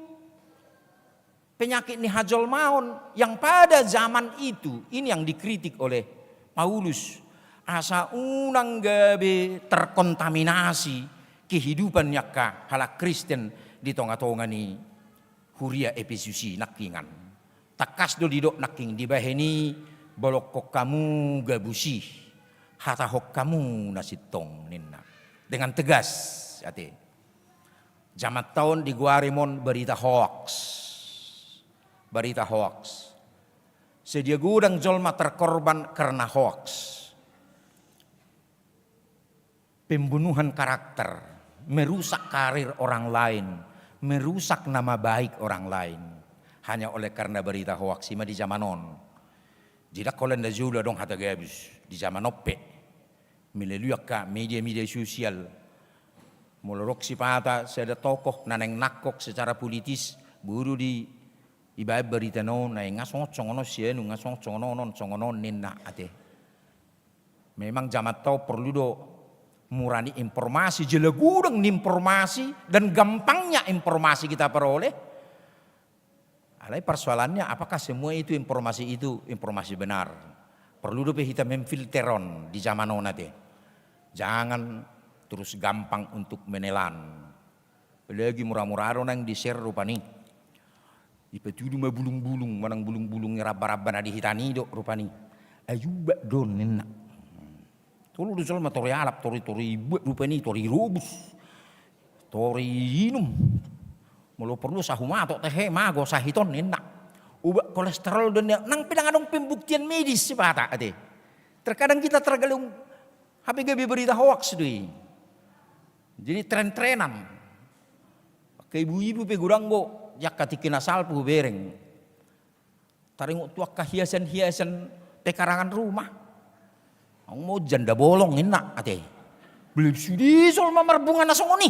penyakit ni hajol maon yang pada zaman itu ini yang dikritik oleh Paulus. Asa unang gabe terkontaminasi kehidupan nyaka halak Kristen di tonga-tonga ni huria Efesusi nakingan. Takas do didok naking dibaheni bolok kok kamu gabusi hata hok kamu nasitong ninna. Dengan tegas ate. Jamat tahun di Guarimon berita hoax. Berita hoax. Sedia gudang jolma terkorban karena hoax. Pembunuhan karakter, merusak karir orang lain, merusak nama baik orang lain. Hanya oleh karena berita hoax di zaman on. Jika kalian dah jauh dong hata gabus di zaman ope, melalui media-media sosial, mulorok si pata, saya ada tokoh naneng nakok secara politis, buru di ibarat berita non, naeng ngasong congono sienu ngasong congono nina ate. Memang zaman tau perlu do murani informasi, jelegudang informasi dan gampangnya informasi kita peroleh. Alai persoalannya apakah semua itu informasi benar? Perlu dope kita memfilteron di zaman onate. Jangan terus gampang untuk menelan. Lagi murah-murah nang di-share rupani. Ipetudu ma bulung-bulung, manang bulung-bulungnya raba-raba na dihitani do rupani. Ayuba don nena. Tulu du sol tori alap tori buat rupani tori rubus. Tori inum. Mulu perlu sahumato teh mago sahiton nena. Uba kolesterol dan nang pinangadong pembuktian medis sepata ate. Terkadang kita tergalung hape gabi berita hoax deh. Jadi tren-trenan. Ke ibu-ibu pe guranggo yakati kina salpu bereng. Taringu tuak hiasan-hiasan pekarangan rumah. Ang mau janda bolong enak ate. Belum sudi sol mamarbungan nasong oni.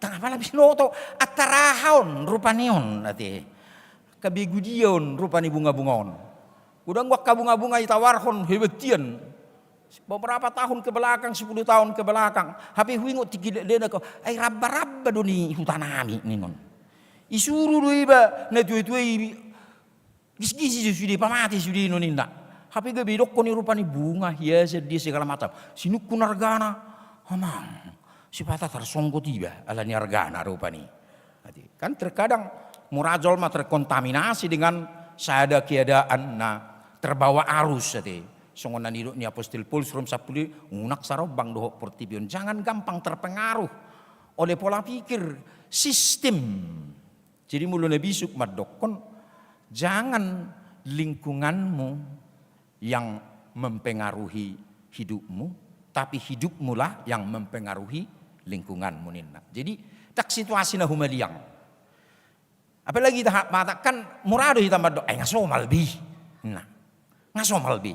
Tangah pala binoto atarahaon rupanion ate. Kabigudion rupani bunga-bungaon. Udang wak kabunga-bunga itawarhon hebetian. Beberapa tahun ke belakang, 10 tahun ke belakang. Hape huingot tigilena ko ay rabba-rabba do ni hutanami ningon. Isuru do iba na tuwe-tuwe gis-gisi sudi pamati sudi noninda. Hape gabi dok ko ni rupani bunga hiasan dia segala macam. Sinukku nargana hamang. Sipata tersongko tiba ala ni argana rupani. Kan terkadang murajol mah terkontaminasi dengan sada keadaan terbawa arus ate. Songonan hidup ni apostol Paulus rom 10 unak sarobang dohok portibion. Jangan gampang terpengaruh oleh pola pikir sistem. Jadi mulu nebisuk madokon jangan lingkunganmu yang mempengaruhi hidupmu, tapi hidupmu lah yang mempengaruhi lingkunganmu nina. Jadi tak situasi na humaliang. Apalagi kita matakan murado kita madok, ngasomal bi, nah ngasomal bi.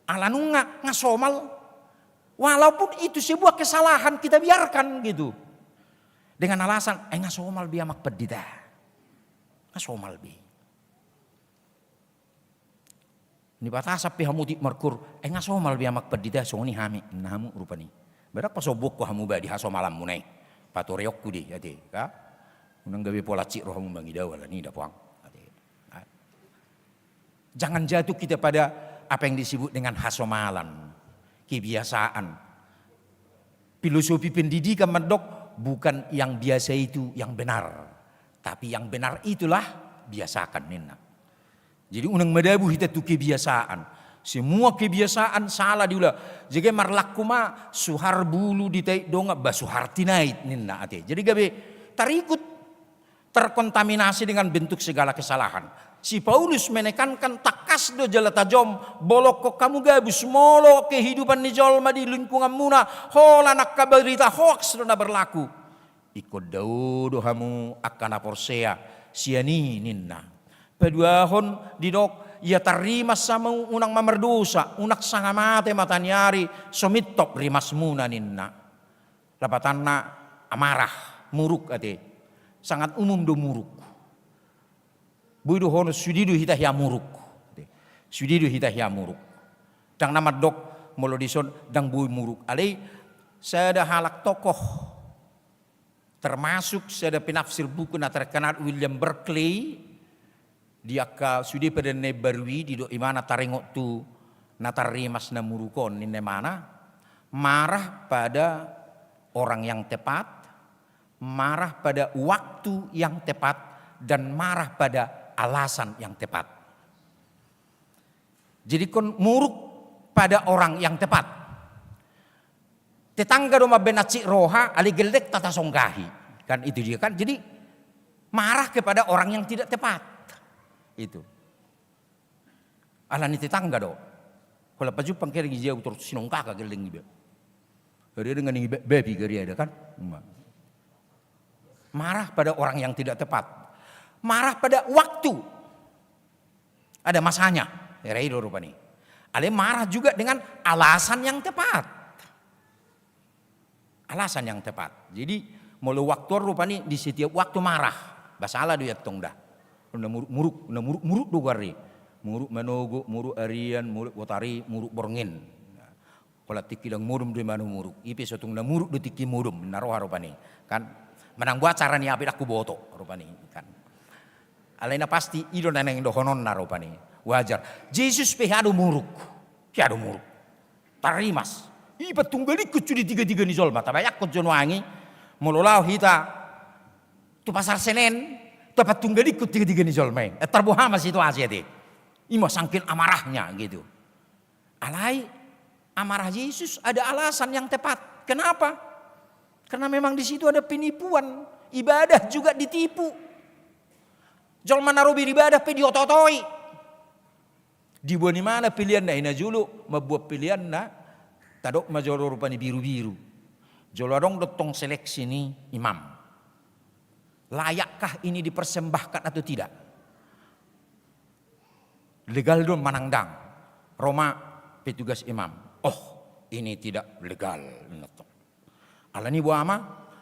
Alanunga ngasomal, walaupun itu sebuah kesalahan kita biarkan gitu. Dengan alasan, ngasomal bi amak pedida, ngasomal bi. Ni batasa pi hamu ti markur ngasomal bi amak pedida songoni hami namu rupani. Berak pasobok ko hamu ba di haso malam munai. Patoriok ku di ate ka. Unang gabi pola cik roh hamu bangi dawala ni da puang. Jangan jatuh kita pada apa yang disebut dengan hasomalan, kebiasaan. Filosofi pendidikan medok bukan yang biasa itu yang benar, tapi yang benar itulah biasakan nina. Jadi unang madabu hita tu kebiasaan. Semua kebiasaan salah diulah. Jadi marlakuma suhar bulu ditai donga basuharti naik nina ate. Jadi gabe tarikut terkontaminasi dengan bentuk segala kesalahan. Si Paulus menekankan takas do jalata jom bolok kok kamu gabus molo kehidupan ni jolma di lingkungan muna hola nak kabarita hoax do na berlaku. Ikut daudo hamu akan aporsea siani ninna. Peduahon didok ia terima sama unang mamerdosa, unak sangamate matanyari, somitop rimas muna ninna. Lapatanna amarah, muruk ate. Sangat umum do muruk. Buido hono sudidu hita hia muruk. Sudidu hita hia muruk. Dang nama dok molodison dang bui muruk. Alai saya ada halak tokoh. Termasuk saya ada penafsir buku na terkenal William Berkeley. Dia ka sudi pada nebarwi di do imana tarengok tu natarimas na murukon ini mana marah pada orang yang tepat, marah pada waktu yang tepat, dan marah pada alasan yang tepat. Jadi kon muruk pada orang yang tepat. Tetangga doma benaci roha ali geldek tata songgahi. Kan itu dia kan. Jadi marah kepada orang yang tidak tepat. Itu. Alani tetangga do. Kalau paju pangkir gijau terus sinongkaka geldeng ibe. Dia dengan baby gari ada kan. Marah pada orang yang tidak tepat. Marah pada waktu. Ada masanya. Reido rupanya. Ale marah juga dengan alasan yang tepat. Alasan yang tepat. Jadi mulai waktu rupanya di setiap waktu marah. Basalah dia tong dah. Muruk dugari. Muruk manogo, muruk arian, muruk wotari, muruk borngin. Kalau tiki lang murum di mana muruk. Ipi sotung na muruk do tiki murum naroha rupanya. Kan menang buat cara ni apit aku boto rupanya kan. Alaina pasti ido naneng do honon na rupanya. Wajar. Yesus pehado muruk. Pehado muruk. Tarimas. Iba tunggalikut cudi tiga-tiga ni zolma. Tabayak kot jonwangi. Mololau hita. Tu pasar Senen. Tapat tunggalikut tiga-tiga ni zolma. Terbuhama situasi ati. Ima sangkin amarahnya gitu. Alai amarah Yesus ada alasan yang tepat. Kenapa? Karena memang di situ ada penipuan. Ibadah juga ditipu. Zolma narubi ibadah pe diototoi. Dibuat di mana pilihan na ina julu. Mabuat pilihan na. Tadok majolo rupanya biru-biru. Jolorong dotong seleksi ni imam. Layakkah ini dipersembahkan atau tidak? Legal dong manangdang. Roma petugas imam. Oh ini tidak legal. Alani bu ama.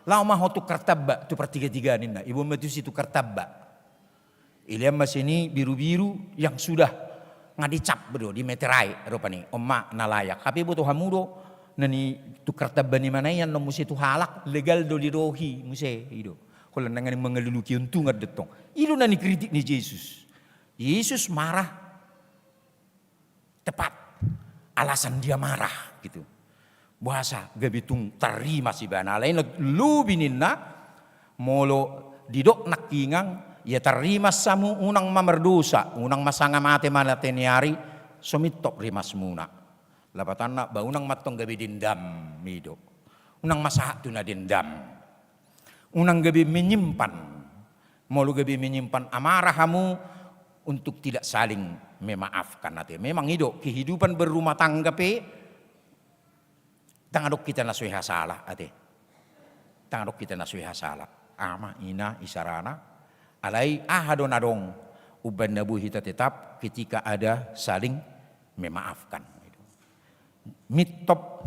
Lau maho tu kartabba. Tu pertiga-tiga nina. Ibu metusi tu kartabba. Iliam mas ini biru-biru yang sudah ngadicap bedo di meterai rupanya omma nalayak tapi butuh hamudo nani tukar tabani mana yang no musi tu halak legal do dirohi musi itu kalau nangani mengeluluki untung detong itu nani kritik ni Yesus marah tepat alasan dia marah gitu bahasa gabitung terima si bana lain lu bininna molo didok nakingang ia terima samu unang mamerdosa, unang masanga mate mana teniari, somitok rimas muna. Lapatan na ba unang matong gabi dendam mido, unang masahat tu na dendam, unang gabi menyimpan, molu gabi menyimpan amarahmu untuk tidak saling memaafkan nate. Memang hidup kehidupan berumah tangga pe, tangadok kita nasuha salah ate, tangadok kita nasuha salah, ama ina isarana. Alai ahadonadong uban nabu hita tetap ketika ada saling memaafkan. Mitop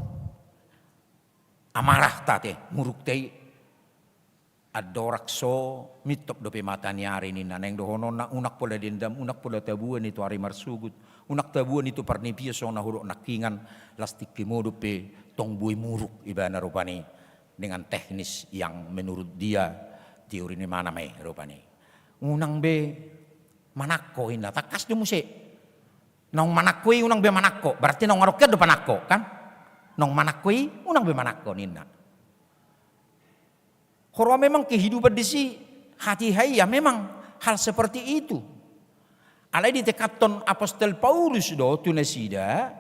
amarah tate muruk tei adorakso mitop dope matanyari ni naneng dohono na unak pola dendam unak pola tabuan itu hari marsugut unak tabuan itu parnipia so na huruk nakingan lastik kimodo pe tong bui muruk ibana rupani dengan teknis yang menurut dia teori ni mana mai rupani. Unang be manakko hina takas do musi. Nong manakoi unang be manakko, berarti nong ngaroket do panakko kan? Nong manakoi unang be manakko ninna. Horwa memang kehidupan di si hati hai ya memang hal seperti itu. Alai di tekaton apostol Paulus do tunasida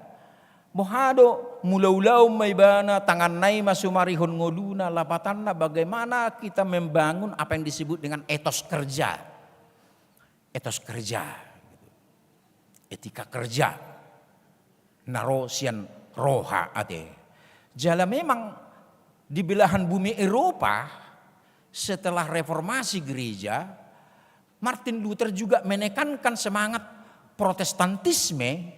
mohado mulau-lau maibana tangan nai masumarihon ngoluna lapatanna bagaimana kita membangun apa yang disebut dengan etos kerja. Etos kerja, etika kerja, narosian roha ate. Jala memang di belahan bumi Eropa setelah reformasi gereja, Martin Luther juga menekankan semangat Protestantisme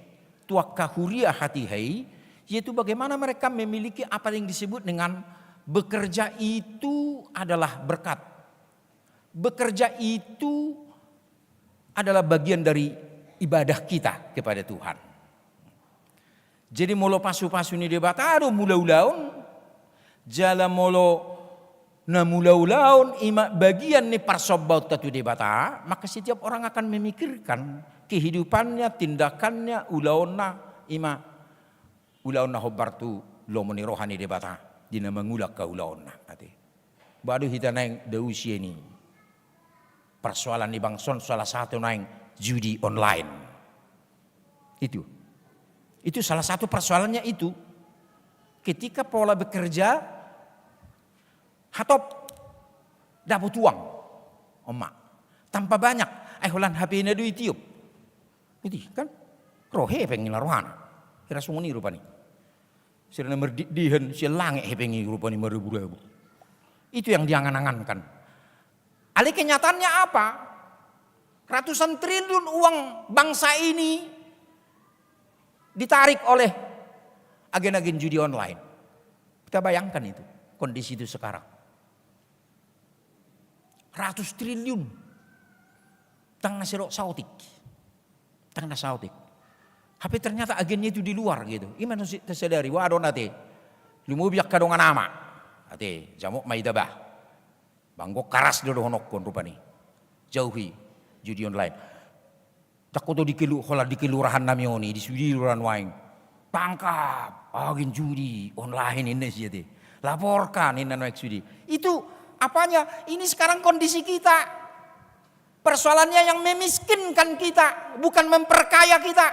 tua kahuria hati hai, yaitu bagaimana mereka memiliki apa yang disebut dengan bekerja itu adalah berkat. Bekerja itu adalah bagian dari ibadah kita kepada Tuhan. Jadi molo pasu-pasu ni debatado mula-ulaun, jala molo na mula-ulaun ima bagian ni parsobaut tatu debata, maka setiap orang akan memikirkan kehidupannya, tindakannya, ulaonna ima ulaonna hobbartu lomoni rohani debata dina mengulak ka ulaonna ati. Baru kita naik da usia ini. Persoalan di bangson salah satu naik judi online. Itu salah satu persoalannya itu. Ketika pola bekerja hatop dapat uang emak tanpa banyak holan HP ina duit tiup. Itu kan rohe pengen laruhana. Kira sunguni rupani. Sira nomor dihen si langit pengen rupani 1000. Itu yang diangan-angankan. Ali kenyataannya apa? Ratusan triliun uang bangsa ini ditarik oleh agen-agen judi online. Kita bayangkan itu, kondisi itu sekarang. 100 triliun. Tangna serok sautik. Tapi ternyata agennya itu di luar gitu. Gimana sih tersadari? Waduh nate. Lumubiak kadongan nama. Ate jamuk maidabah. Banggo karas do honok kon rupani. Jauhi judi online. Takoto di kelurahan namioni di sudiran waing. Tangkap agen judi online ini sih. Laporkan ini naik judi. Itu apanya? Ini sekarang kondisi kita. Persoalannya yang memiskinkan kita, bukan memperkaya kita.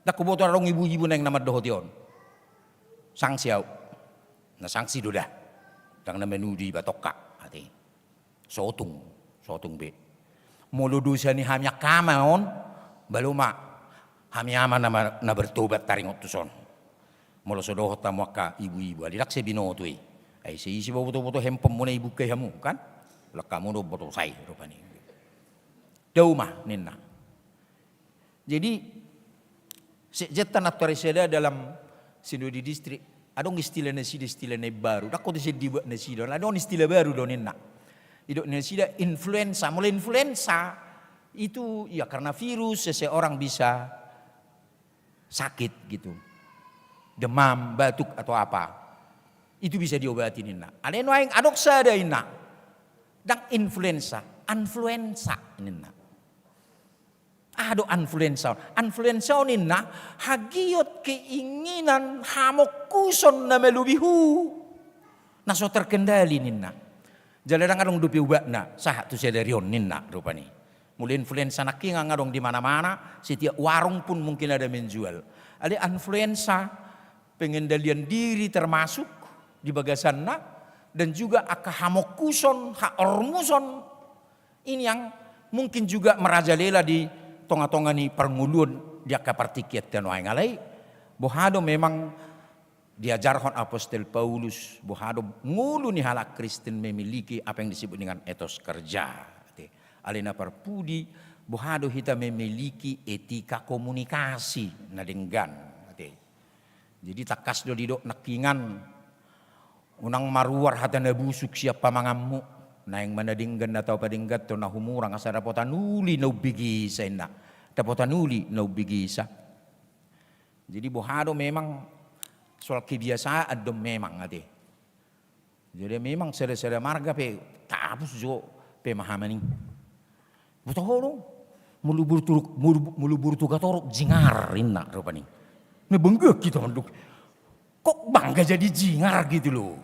Dak kubotor rong ibu-ibu nang nama dohotion. Sanksi au. Na sanksi doda. Dang na menudi batoka ati. Sotung be. Mulu dosa ni hamya kamaon baluma hamya ama na bertobat taringot tuson. Mulu sodoh tamuaka ibu-ibu alirak se binotui. Ai se isi boto-boto hempem muna ibu kay hamu kan? Lakamu do boto sai rupani. Daumah ninna. Jadi sejak tanah toriseda dalam sinodi distrik adong istilah baru. Dak ko di buat nasi don. Adong istilah baru don ninna. Idok nasi influenza. Mulai influenza itu ya karena virus seseorang bisa sakit gitu. Demam, batuk atau apa. Itu bisa diobati ninna. Ada yang adok sada inna. Dan influenza ninna. Ado influenza ninna hagiot keinginan hamokuson na melubihu. Naso terkendali ninna. Jaladang adong dupi ubatna sah tu sedarion ninna rupani. Mulai influenza nakingang adong di mana-mana, setiap warung pun mungkin ada menjual. Ada influenza pengendalian diri termasuk di bagasanna. Dan juga akahamokuson, haormuson. Ini yang mungkin juga merajalela di tonga-tonga ni pernguluan dia kapartikiat dan waingalai. Bohado memang diajarkan apostol Paulus. Bohado ngulu ni halak Kristen memiliki apa yang disebut dengan etos kerja. Alena perpudi. Bohado kita memiliki etika komunikasi nadenggan. Jadi takas do didok nakingan. Unang maruar hata na busuk siapa mangamu na yang manadinggan atau padinggat to na humurang asa dapotanuli na ubigisa na dapotanuli na ubigisa. Jadi bohado memang soal kebiasaan do memang ade. Jadi memang sada-sada marga pe tapus jo pe mahamani. Botohoro mulubur tu katorok jingar inna rupani. Ne bangga kita manduk. Kok bangga jadi jingar gitu loh.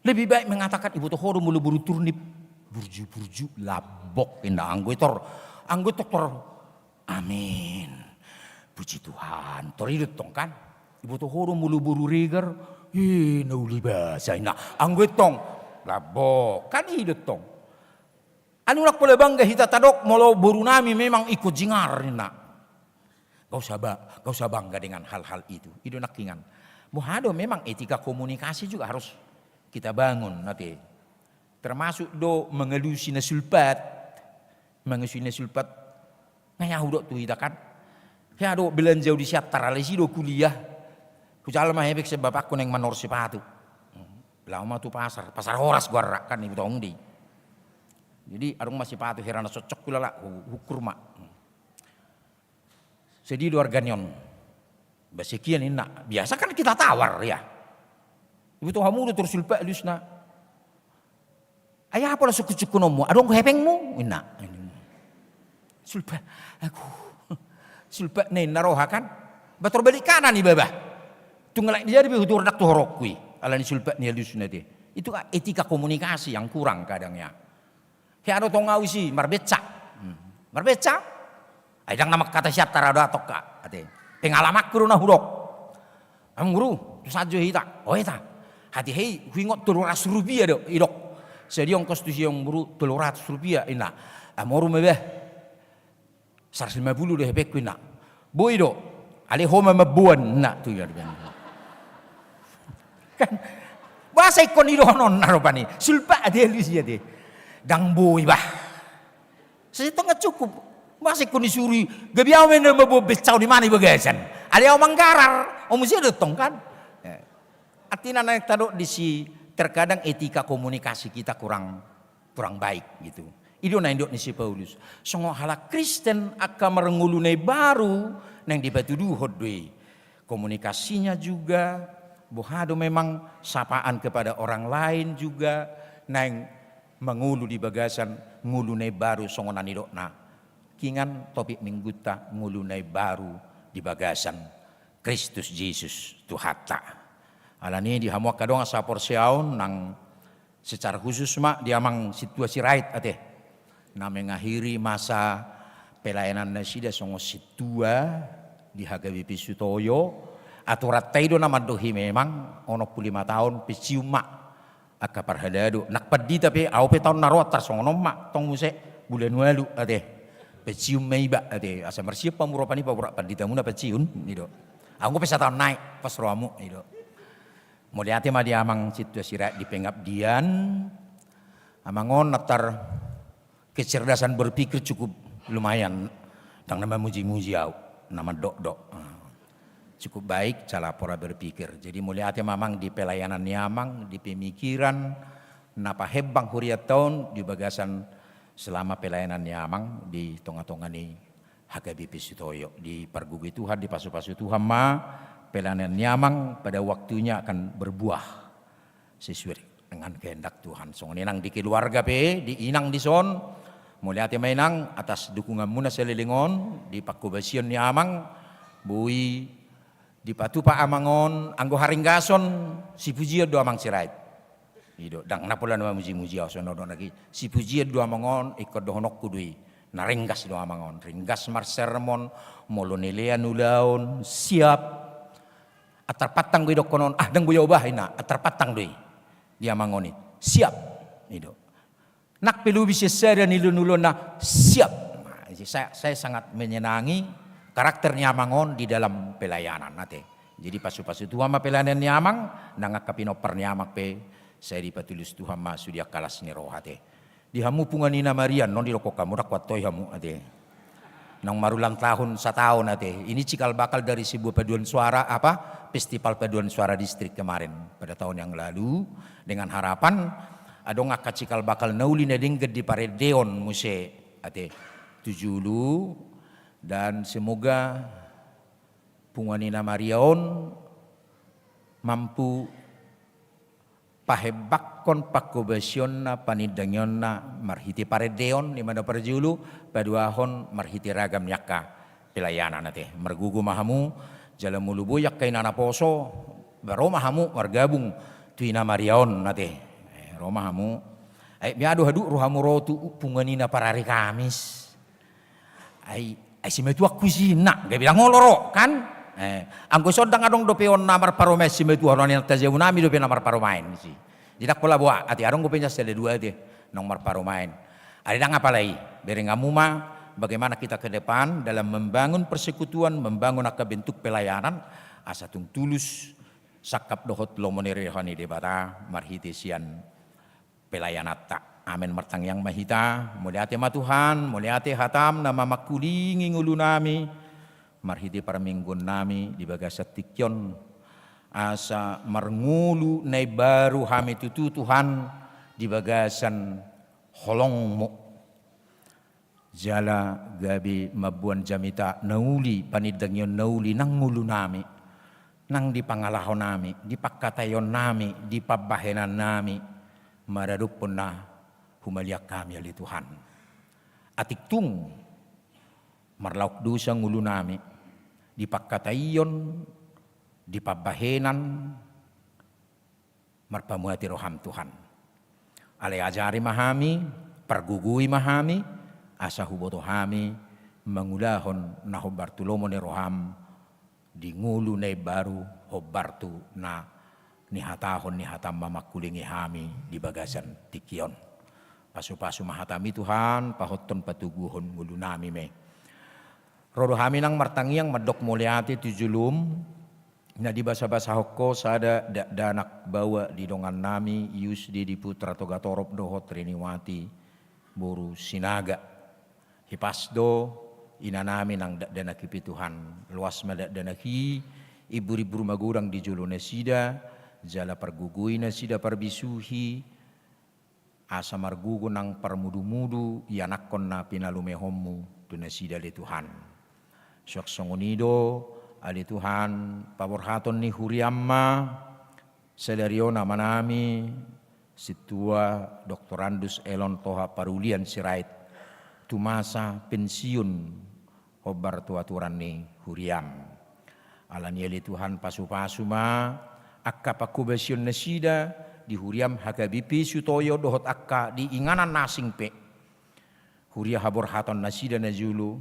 Lebih baik mengatakan ibu tohoro mulu buru turnip burju-burju labok indah anggotor amin puji Tuhan toridut tong kan ibu tohoro mulu buru riger nauli bahasa indah anggotong labok kan hidut tong anu nak boleh bangga hita tadok molo buru nami memang ikut jingar indah. Gak usah bangga dengan hal-hal itu. Itu nakingan. Bohado memang etika komunikasi juga harus kita bangun nanti. Termasuk do mengelusi na sulpat. Mengusine sulpat ngayahu dok tu ita kan. Ya dok belanja di siatar alesi do kuliah. Kucal mah hebek sebab aku neng manor sepatu. Lama tu pasar horas gua rakan ibu tong di. Jadi adong masih patu herana cocok kula lah hukur mak. Sedih do arganion. Basekian ini biasa kan kita tawar ya. Ibu tong hamu terus sulpa lusna. Ayah apa lah suku-suku nomu, adong hepengmu, ina. Sulpa, aku, sulpa nih naroha kan, bator balik kanan nih babah. Tunggalak dia lebih hutur dak tuhorok kui, ala ni sulpa nih halus nanti. Itu etika komunikasi yang kurang kadangnya. Kayak ada tong ngawisi, marbeca, ayang nama kata siap tarada toka, ate. Pengalamak guru na hurok, guru, tu sajo hita, oh hita, hati hei, huingot 200 rupiah dok, idok. Jadi ongkos tu siang buru 200 rupiah ina. Amoru mebeh 150 deh hepek ina. Boy do. Ale homa mabuan nak tu ya kan. Bahasa ikon ido non narobani. Sulpa dia lusia dia. Dang boy bah. Setengah cukup. Bahasa ikon disuri. Gabiau men mabu becau di mana bagasan. Ale au manggarar. O mesti datang kan. Artinya naik taruh di si terkadang etika komunikasi kita kurang baik gitu. Itu na indok ni si Paulus. Songo hala Kristen akan merengulunai baru nang dibatuduhod doi. Komunikasinya juga bohado memang sapaan kepada orang lain juga nang mengulu di bagasan ngulunai baru songo nanidok na. Kingan topik mingguta ngulunai baru di bagasan Kristus Yesus Tuhata. Alani di hamuak kadong asa porsiaon nang secara khusus mak dia mang situasi right ate. Na mengakhiri masa pelayanan nasida songo situa di HGBP Sutoyo atau rataido nama dohi memang ono 5 tahun pecium mak aka parhadado nak pedi tapi au pe tahun narotar songo mak tong muse bulan walu ate. Pecium meiba ate asa bersiap pamuropani pabura pedi tamuna peciun nido. Aku pesa tahun naik pas roamu nido. Moliate mah dia amang situasi rakyat di pengabdian, amangon natar kecerdasan berpikir cukup lumayan, dan nama muji-muji au, nama dok-dok, cukup baik cara pora berpikir. Jadi moliate mamang di pelayanan niamang, di pemikiran, napa hebang huriat tahun di bagasan selama pelayanan niamang di tonga-tonga ni HGBP Sutoyo di pergugi Tuhan di pasu-pasu Tuhan ma. Pelayanan nyamang pada waktunya akan berbuah sesuai dengan kehendak Tuhan. So ninang di keluarga pe, di inang di son, mulai ati mainang atas dukungan muna selilingon di pakubasion nyamang, bui di patupa amangon, anggo haringgason si pujian do amang sirait. Ido dang napola nama muji-muji aso nodon lagi. Si pujian do amangon ikut dohonok kudui. Naringgas do amangon, ringgas mar sermon, molonelea nulaon siap. Atar patang gue dok konon dang gue ubah ina atar patang doi dia mangoni siap nido nak pelu bisa sada nilu nulona siap. Nah, saya sangat menyenangi karakternya mangon di dalam pelayanan nate. Jadi pasu-pasu Tuhan ma pelayanan nyamang nangakapino pernyamak pe saya dipatulus Tuhan ma sudia kalas ni rohate. Di hamu punganina Marian non di rokok kamu rakwat toy hamu ate. Nang marulang tahun setahun ate. Ini cikal bakal dari sebuah paduan suara festival paduan suara distrik kemarin pada tahun yang lalu dengan harapan adong ngaka cikal bakal nauli na dingget di Paredeon muse ate tujulu dan semoga punganina Mariaon mampu pahebakkon pakobasionna panidangyonna marhiti Paredeon di mana parjulu paduahon marhiti ragam nyaka pelayanan nate mergugu mahamu jalan mulu boyak kay nanaposo baroma hamu wargabung tuina Mariaon nate Roma hamu ay miado hadu rohamu rotu punganina parari Kamis ay simetu aku sina gak bilang ngoloro kan anggo sodang adong dopeon namar paromai simetu haronin tajawunami dope namar paromain si jidak pola boa ati adong gopenya sele dua ati nomor paromain ada dang apa lagi bereng amuma bagaimana kita ke depan dalam membangun persekutuan, membangun bentuk pelayanan, asatung tulus sakap dohot lomonere hani debata marhitisian pelayanata. Amin martang yang mahita, muliate ma Tuhan, muliate hatam na mamakulingi ngulu nami, marhiti paraminggon nami di bagasa tikyon, asa marngulu na baru hami tutu Tuhan di bagasan holongmu. Jala gabi mabuan jamita nauli panidangyon nauli nang ngulu nami, nang di pangalahon nami, di pakatayon nami, di pabahenan nami, maradupon na humaliak kami ali Tuhan. Atiktung marlauk dosa ngulu nami, di pakatayon, di pabahenan, marpamuati roham Tuhan. Ale ajari mahami, pergugui mahami, asa huboto hami mangulahon na hobartulomo ni roham di ngulu na baru hobartu na nihatahon ni hatam mamakulingi hami di bagasan tikyon. Pasu-pasu mahatami Tuhan pahoton patuguhon ngulu nami me. Rodo hami nang martangiang madok muliati tujulum na di basa-basa hokko sada danak bawa di dongan nami Yusdi di putra togatorop dohot Triniwati buru sinaga. Hipasdo ina namin ang danaki Tuhan luas danaki ibu-ibu magurang di julo na sida jala parguguy na sida parbisuhi asa margugo ng parmudu-mudu yanakon na pinalumehommu tu na sida li Tuhan syok songonido ali Tuhan paborhaton ni huriamma selerio nama nami situa doktorandus Elon Toha Parulian Sirait tumasa pensiun hobar tuaturan ni huriam. Alani ali Tuhan pasu-pasu ma akka pakubasion na sida di huriam hakabipi sutoyo dohot akka di inganan nasing pe. Huria habor haton na sida na julu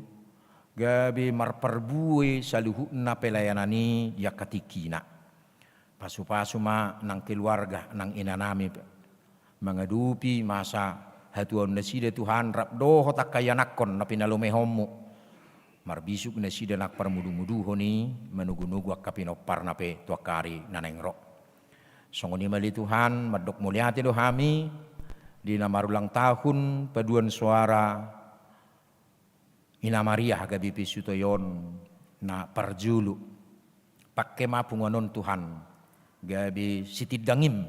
gabi marperbue saluhu na pelayanani ya katikina. Pasu-pasu ma nang keluarga nang inanami mengadupi masa hatuan na sida Tuhan rapdo hotak kayanakon na pinalumehommu marbisuk na sida nak parmudu-muduho ni manugunugu ak kapinopar na pe tuakari nanengro songoni mali Tuhan madok muliati do hami di namarulang tahun paduan suara ina Maria hagabi sutoyon na parjulu pakke mapungonon Tuhan gabi sitidangim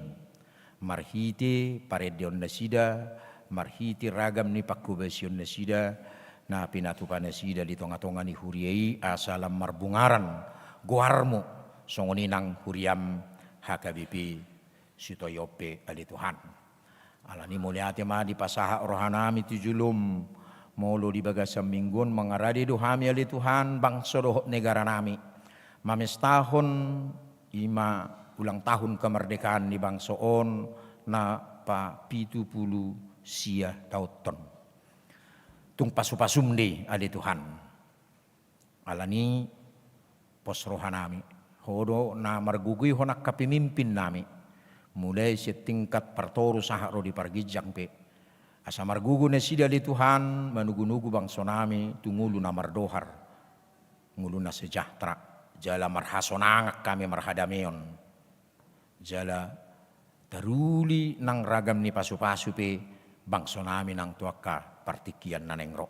marhiti paredion na sida marhiti ragam ni pakubasyon na sida na pinatupan na sida di tonga-tonga ni huriai asalam marbungaran guarmo songoni nang huriam hakabipi sitoyope ali Tuhan. Alani muliati ma di pasaha rohanami tujulum molo di bagasam minggun mengaradi duhami ali Tuhan bangsa dohot negara nami. Mames tahun ima ulang tahun kemerdekaan di bangsa on na pa 70 sia tauton tung pasu-pasum di ali Tuhan alani pos rohanami hodo na margugui honak kapimimpin nami mulai setingkat partoru saharo di pargijang pe asa margugu na sida ali Tuhan manugu-nugu bangso nami tungulu na mardohar ngulu na sejahtera jala marhasonangak kami marhadameon jala taruli nang ragam ni pasu-pasu pe bangso namin ang tuaka partikian na nengro.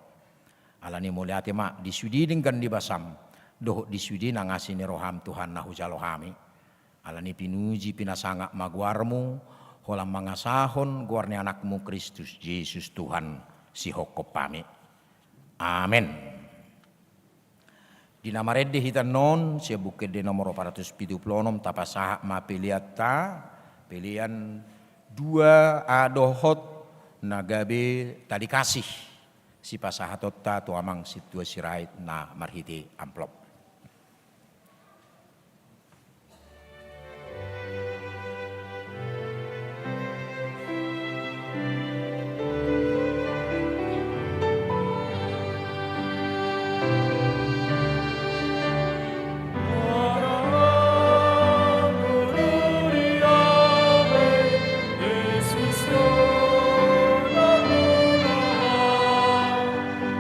Alani muliati ma disudidin kan di basam doh disudin ang asin ni roham Tuhan na hujalohami. Alani pinuji pinasanga magwarmu holang mangasahon guarni anakmu Kristus Yesus Tuhan si hokop pami. Amen. Di nama redde hitan non siya bukid di nomor 476 tapasaha mapiliata pilihan 2 adohot nagabe tadi kasih si pasahatotta tu amang situasi rait na marhiti amplop.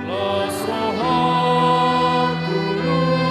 Las roham guru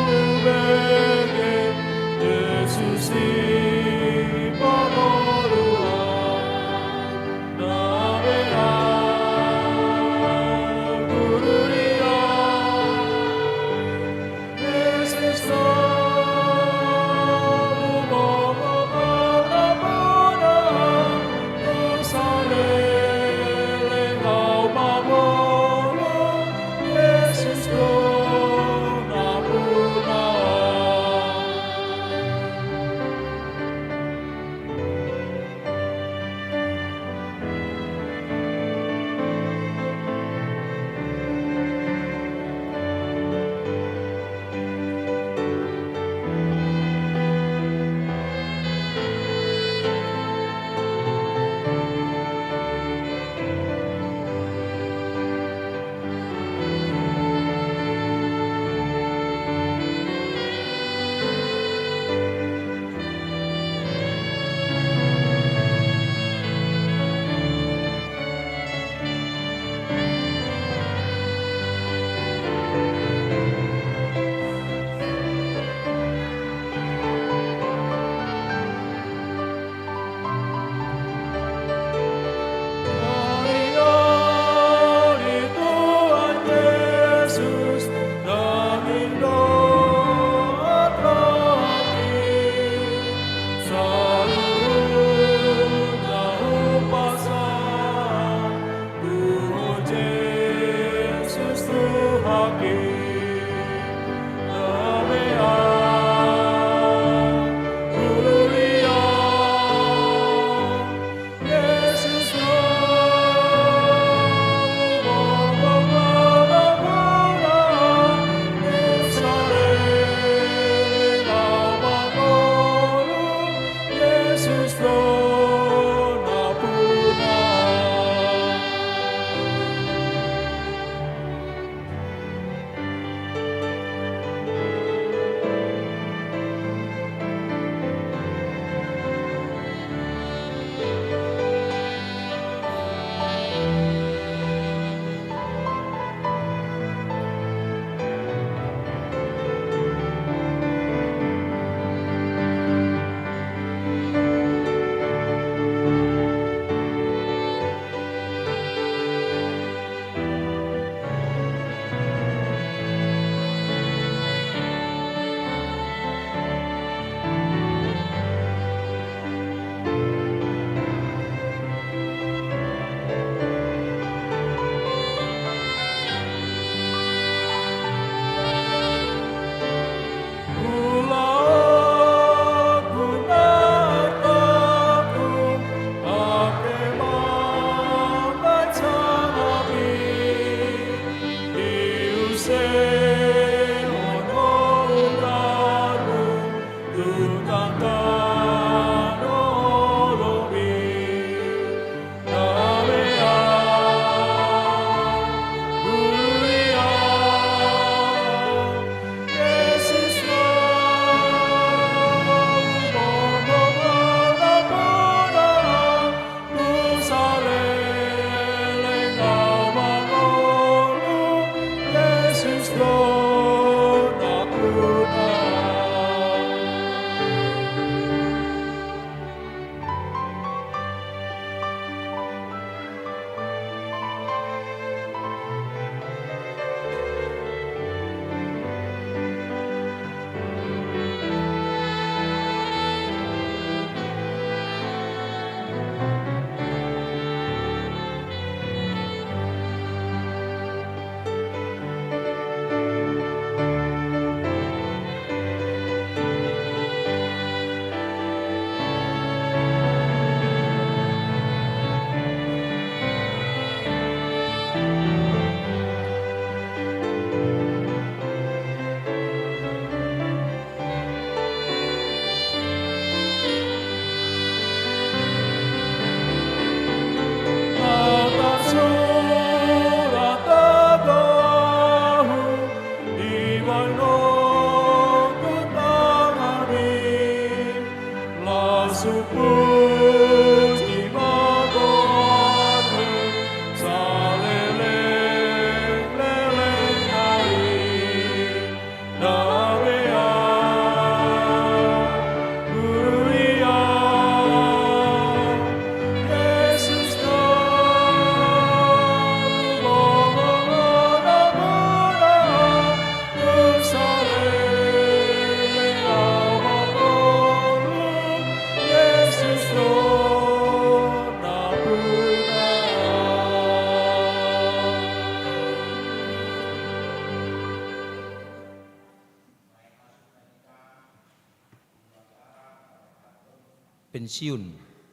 pensiun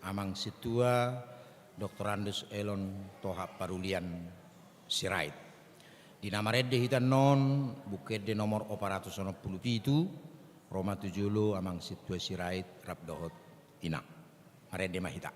amang situa Dr. Andus Elon Tohap Parulian Sirait. Di nama redde hitan non bukede nomor 497 Roma 70 amang situa Sirait Rabdohot ina. Redde mahita.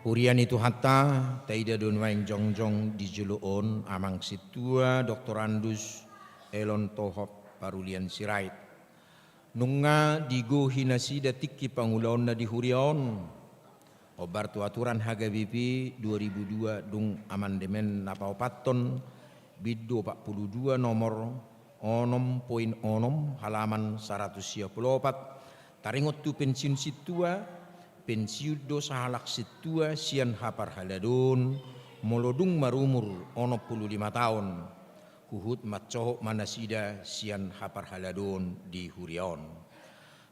Urian itu hatta taida don waing jongjong di juluon amang situa Dr. Andus Elon Tohop Parulian Sirait. Nunga digo hinasida tikki pangulaon na di hurion. Obar tu aturan HGBP 2002 dung amandemen napaopaton biddo 42 nomor 6.6 halaman 124 taringot tu pensiun situa pensiun dosa halak situa sian hapar haladun molodung marumur 65 tahun kuhut matcohok manasida sian hapar haladun di hurion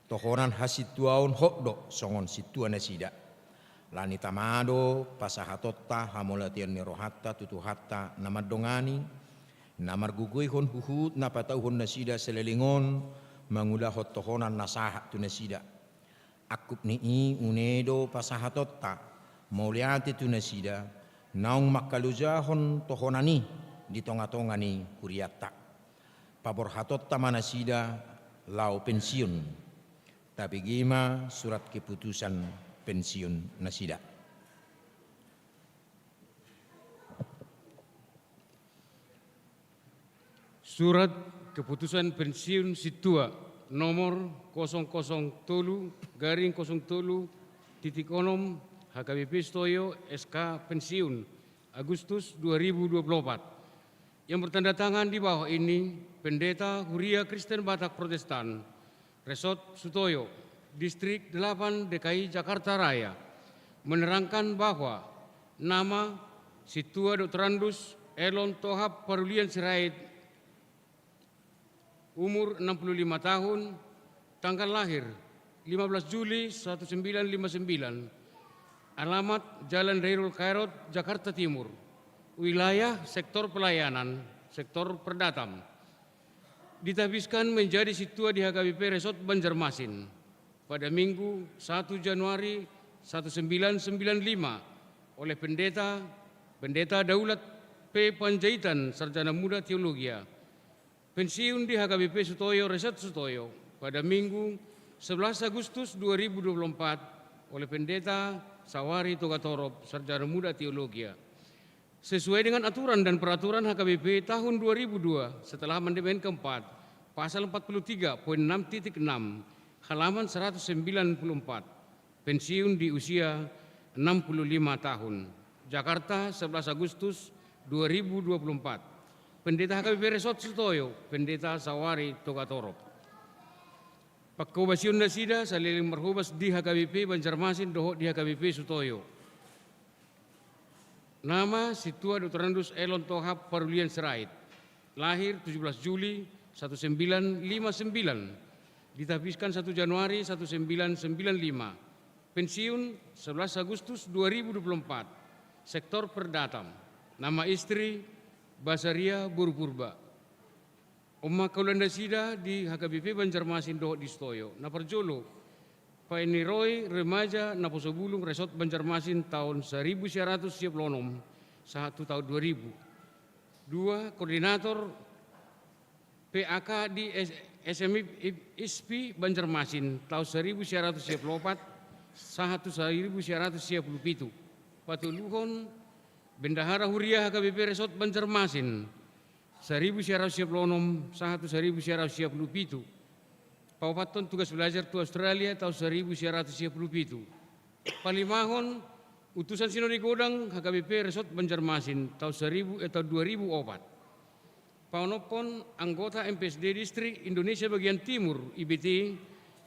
tohonan hasituaun hokdo songon situa nasida lani tamado pasahatotta hamolatian nirohatta tutuhatta namadongani namar guguihon huhut napatauhon nasida selelingon mangulahot tohonan nasahat tu nasida akup ni unedo pasahatotta mauliati tu nasida naung makalujahon tohonani di tonga-tongani kuriatta pabor hatotta manasida lau pensiun tapi gima surat keputusan pensiun nasida. Surat keputusan pensiun situa nomor 007/03 HKBP Stoyo SK Pensiun Agustus 2024 yang bertanda tangan di bawah ini Pendeta Huria Kristen Batak Protestan Resort Sutoyo Distrik 8 DKI Jakarta Raya menerangkan bahwa nama Situa Dr. Andus Elon Tohap Parulian Sirait umur 65 tahun, tanggal lahir 15 Juli 1959, alamat Jalan Dairul Khairot, Jakarta Timur, wilayah sektor pelayanan, sektor perdatam. Ditabiskan menjadi situa di HKBP Resort Banjarmasin pada Minggu 1 Januari 1995 oleh Pendeta Daulat P. Panjaitan, Sarjana Muda Teologia. Pensiun di HKBP Sutoyo Resort Sutoyo pada Minggu 11 Agustus 2024 oleh Pendeta Sawari Togatorop, Sarjana Muda Teologia. Sesuai dengan aturan dan peraturan HKBP tahun 2002 setelah amandemen keempat, pasal 43.6.6, halaman 194, pensiun di usia 65 tahun. Jakarta 11 Agustus 2024. Pendeta HKBP Resort Sutoyo, Pendeta Sawari Togatorop. Pakkobasion nasida saliling marhubas di HKBP Banjarmasin dohok di HKBP Sutoyo. Nama Situa Dr. Andus Elon Tohap Parulian Sirait. Lahir 17 Juli 1959. Ditabiskan 1 Januari 1995. Pensiun 11 Agustus 2024. Sektor perdatam. Nama istri Basaria Burpurba. Umma kaulanda sida di HKBP Banjarmasin dohok di Stoyo. Naparjolo painiroi remaja naposobulung Resort Banjarmasin tahun 1996 satu tahun 2000. 2. Koordinator PAK di SMI ISPI Banjarmasin tahun 1994 1937. Patuluhon Bendahara Huriah HKBP Resort Banjarmasin 1996 1937. Paupaton tugas belajar tu Australia tahun 1937. Palimahon utusan Sinode Godang HKBP Resort Banjarmasin tahun 2004. Paunopon anggota MPSD Distrik Indonesia Bagian Timur IBT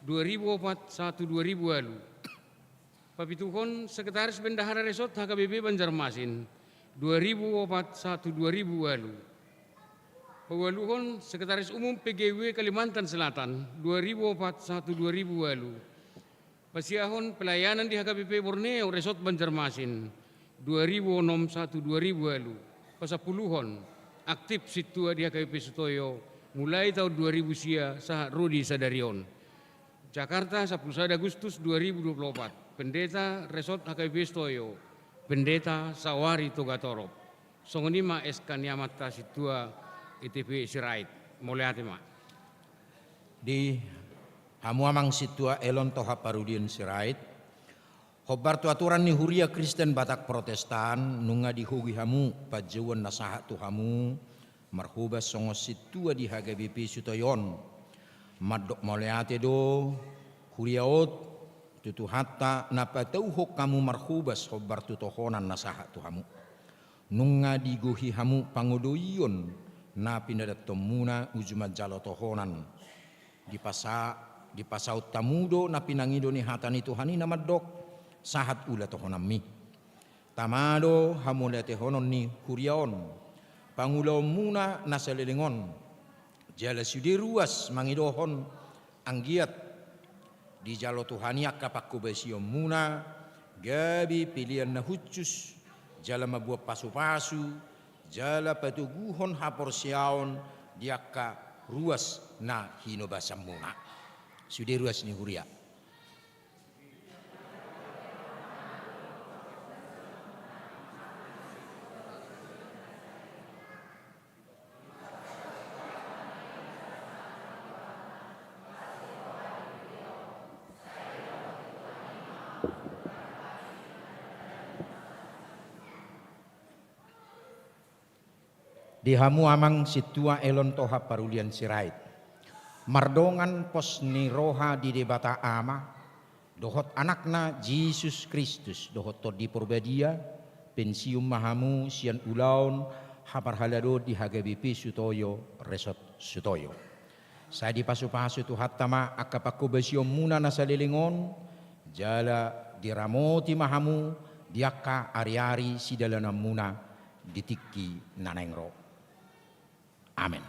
2004-2000 lalu. Papituhon Sekretaris Bendahara Resort HKBP Banjarmasin 2004-2000 lalu. Pewaluhon Sekretaris Umum PGW Kalimantan Selatan 2004-2000 lalu. Pasiahon Pelayanan di HKBP Borneo Resort Banjarmasin 2006-2000 lalu. Pasapuluhon aktif situa di HKBP Sutoyo mulai tahun 2000 sia sahat Rudi Sadarion. Jakarta 11 Agustus 2024. Pendeta Resort HKBP Sutoyo, Pendeta Sawari Togatorop. Songonima Eskaniamata situa ITP Sirait. Mulyatema. Di hamuamang situa elon toha parudian Sirait. Hobar tu aturan ni Huria Kristen Batak Protestan nunga di hugi hamu pajuan nasahat tu hamu marhubas songo situa di HKBP Sutoyon madok moleate do Huriaot tutu hatta napatauhok kamu marhubas hobar tu tohonan nasahat tu hamu nunga di guhi hamu pangodoyon na pinadat tomuna ujumat jalo tohonan di pasaut tamudo na pinangido ni hatan itu hani namadok sahat ula tohonami tamado hamulate honon ni Huriaon pangulau muna nasalelingon jala sudi ruas mangidohon anggiat di jalo tuhaniak kapakku besio muna gabi pilihan na hucus jala mabuah pasu-pasu jala patuguhon hapor siaon diaka ruas na hinobasam muna sudi ruas ni Huria. Di hamu amang situa elon toha parulian Sirait. Mardongan pos ni roha di debata ama. Dohot anakna Yesus Kristus. Dohot to di porbadia. Pensium mahamu sian ulaun. Habar halado di HKBP Sutoyo Resort Sutoyo. Saya di pasu-pasu tu hatama akapaku besiom muna nasalilingon. Jala diramoti mahamu. Diaka ari-ari sidalana muna ditiki nanengro. Amin.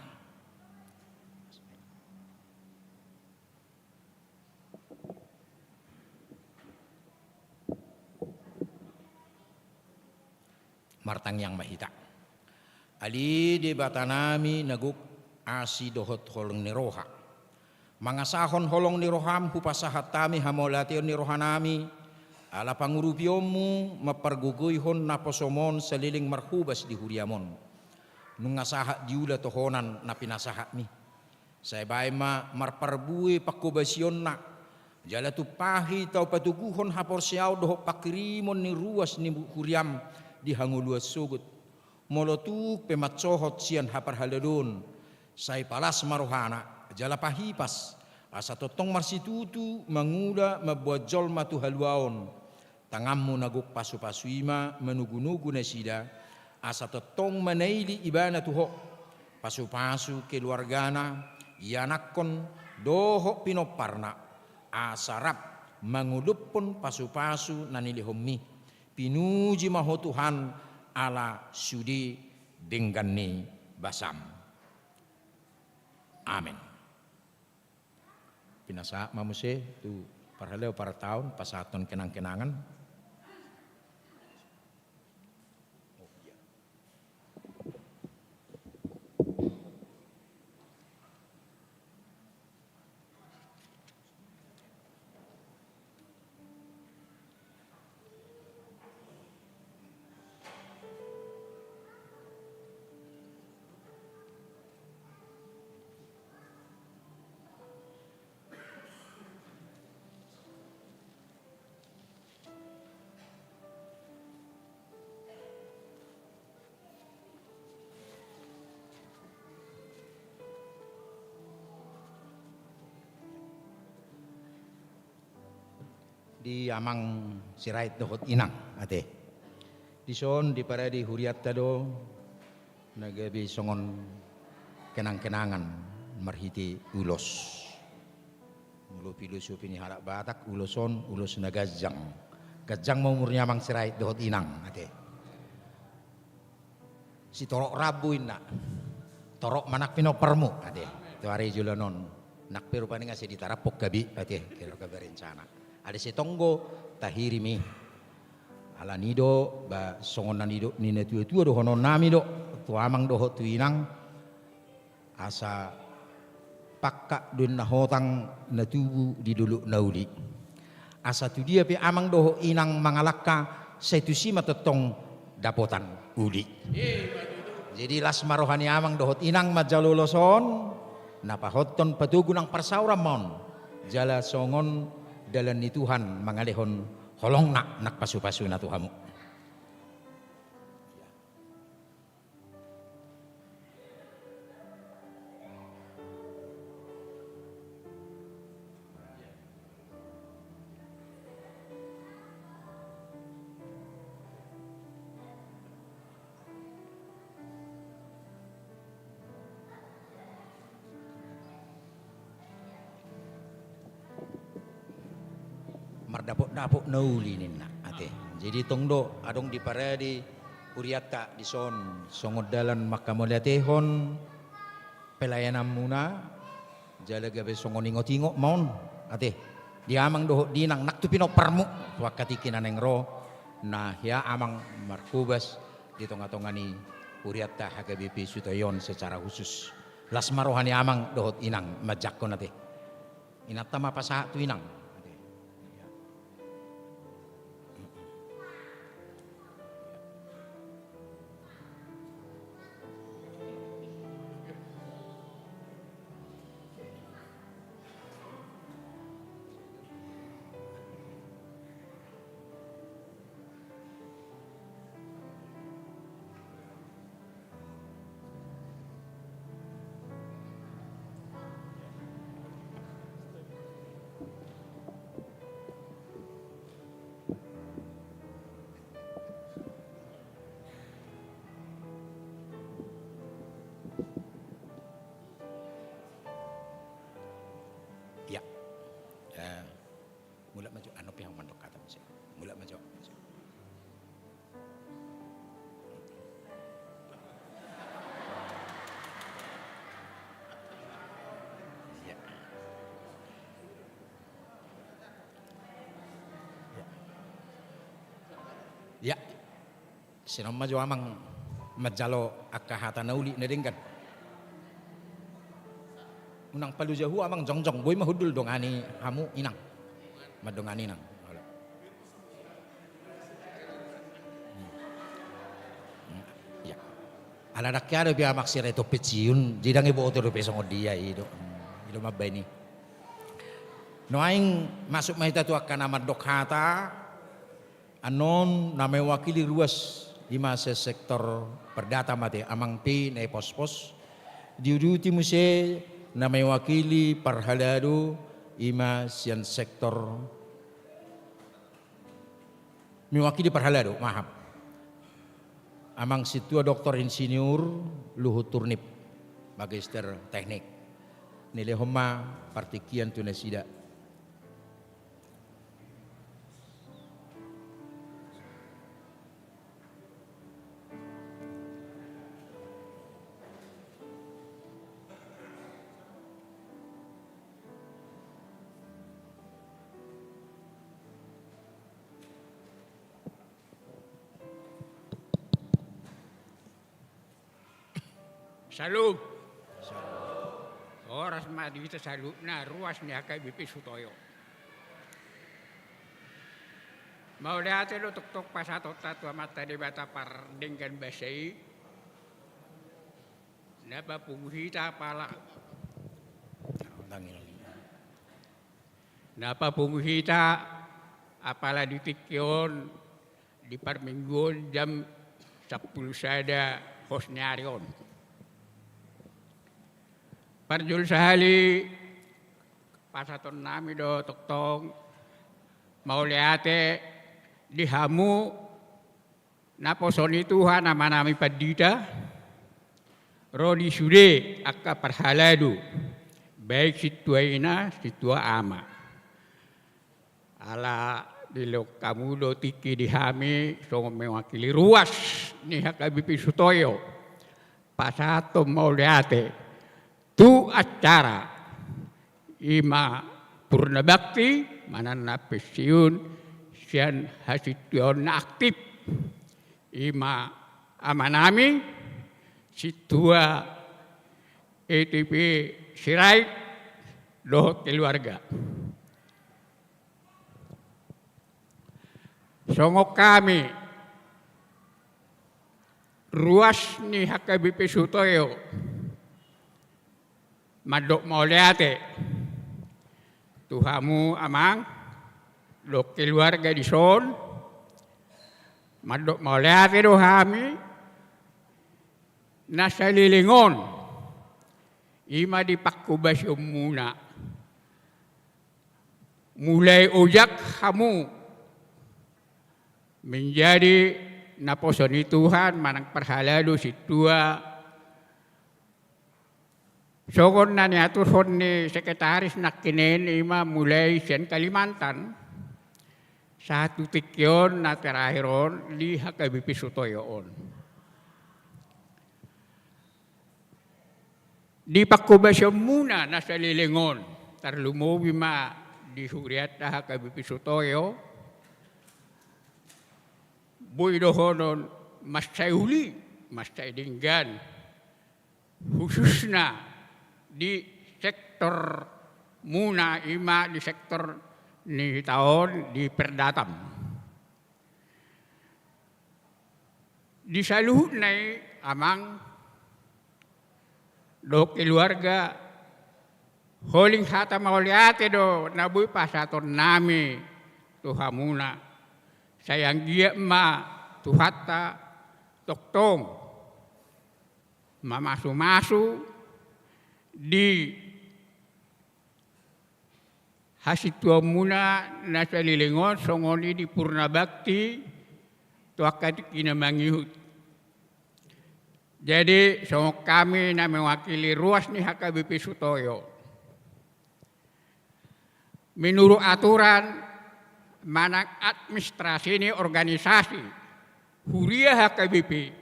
Martang yang mahita. Ali di batanami naguk asi dohot holong ni roha. Mangasahon holong ni roham hupasahat tami hamolation ni rohanami. Ala pangurupiomu maparguguyhon naposomon seliling marhubas di Huriamon. Nungasahat diula tohonan na pinasahat mi. Saya baima marparbui pakubasion na. Jala tu pahi tau patuguhon hapor siaw doho pakirimon ni ruas ni Huriam di hanguluas sugut. Molotuk pematsohot sian hapar haladun. Saya palas marohana jala pahipas. Asa totong marsitutu mangula mabuat jol matu haluaon. Tangammu naguk pasu-pasuima menugu-nugu nasida. Asa totong manaili ibana tuho pasu-pasu keluargana yanakon doho pinoparna asarap mangudupon pasu-pasu nanilihommi pinuji maho Tuhan ala sudi denggani basam. Amin. Pinasa mamuse tu parhaleo para tahun pasaton kenang-kenangan. di amang sirait dohot inang ate. Di son di para di huriat tado nagabi songon kenang-kenangan marhiti ulos. Mulo filosofi ni halak Batak uloson ulos na gajang. Gajang mau umurnya amang sirait dohot inang ate. Si torok rabuin nak. Torok manak pino permu ate. Tu hari julanon nak pero paning asi ditarapok gabi ate kira kaberencana. Ada si tonggo tahiri mi. Ala nido ba songon nido nina tua do honon nami do tu amang do tu inang asa pakka dun na hotang na tubu di dulu nauli. Asa tu dia pe amang do inang mangalakka setusi matetong dapotan uli. Jadi las marohani amang dohot inang majaloloson napahoton patugunang parsauramon jala songon dalan ni Tuhan mangalihon holong nak pasu-pasu na Tuhamu. Mardapok-dapok nauli ninna ate. Jadi tongdo adong di paradi uriata di son songod dalan makamolatehon pelayanan muna jala gabe songon ingot-ingot maun ate. Di amang doho dinang nak tu pino permu wakati kinaneng ro nah ya amang markubas di tonga-tongani uriata HKBP Sutoyon secara khusus. Las marohani amang dohot inang majakon ate. Inatama pasaha tu inang. Mula maju anu pihang mandok kata masih. Mula maju. Ya. Ya. Sinong maju amang majalo akahata nauli nedengkan. Unang palu jahu amang jongjong boy mahudul dong ani hamu inang. Madongani nang. Ya. Ala rakyado biya maksire to petsiun jidang ibo otoro pesong dia ido. Ido mabay ni. No aing masuk mahita tu akan amat dokhata anon na mewakili ruas di masa sektor perdata mate amang pi na pos-pos diuduti muse na mewakili parhalado ima sian sektor mewakili parhalado mahap amang situa doktor insinyur Luhut Turnip magister teknik nilai homa partikian tunasida Salub. Oras madi kita salub na ruas ni HKBP Sutoyo. Mau lihat lo tok pasato tatua mata di bata par dengan basai. Napa punguhita pala. Napa punguhita apala ditikyon di parminggon jam 10 sada hosnyarion. Parjul sahali pasaton nami do toktong mauliate dihamu naposoni Tuhan nama-nami padita rodi sude akka parhaladu baik situa ina situa ama ala dilok kamu do tiki dihami so mewakili ruas ni HKBP Sutoyo pasato mauliate tu acara ima purna bakti manana pensiun sian hasition aktif ima amanami situa ETP Sirait doh keluarga. Songok kami ruas ni HKBP Sutoyo madok mauliate tuhamu amang do keluarga di son madok mauliate do hami nasa lilingon ima di pakubasyon muna mulai ojak kamu menjadi naposoni Tuhan manang parhalado situa sogon na niatur ni sekretaris nakinen ima mulai sian Kalimantan satu tikyon na terakhir di HKBP Sutoyo di pakubasyon muna nasa lilingon tarlumobi ma di huriat na HKBP Sutoyo boy dohonon mas sayuli mas saydinggan khususnya di sektor muna ima di sektor ni tahun di perdatam di saluhut nai amang do keluarga holing hata mauliate do nabuy pasaton nami tuhamuna sayang dia ma tuhata toktong mamasu-masu di hasitua muna nasa lilingon songoni di purna bakti tu akan kinamangihut. Jadi songok kami na mewakili ruas ni HKBP Sutoyo. Menurut aturan manang administrasi ini organisasi Huria HKBP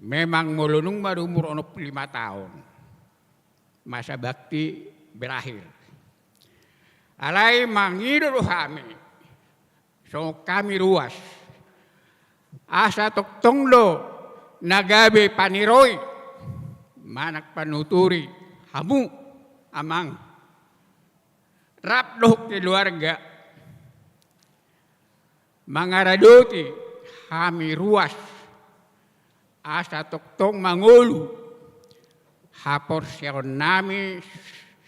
memang melunung baru umur 5 tahun masa bakti berakhir alai mangiru kami so kami ruas asa toktong lo nagabe paniroi manak panuturi hamu amang rap doh keluarga mangaradoti kami ruas asa toktong mangulu hapor siyon nami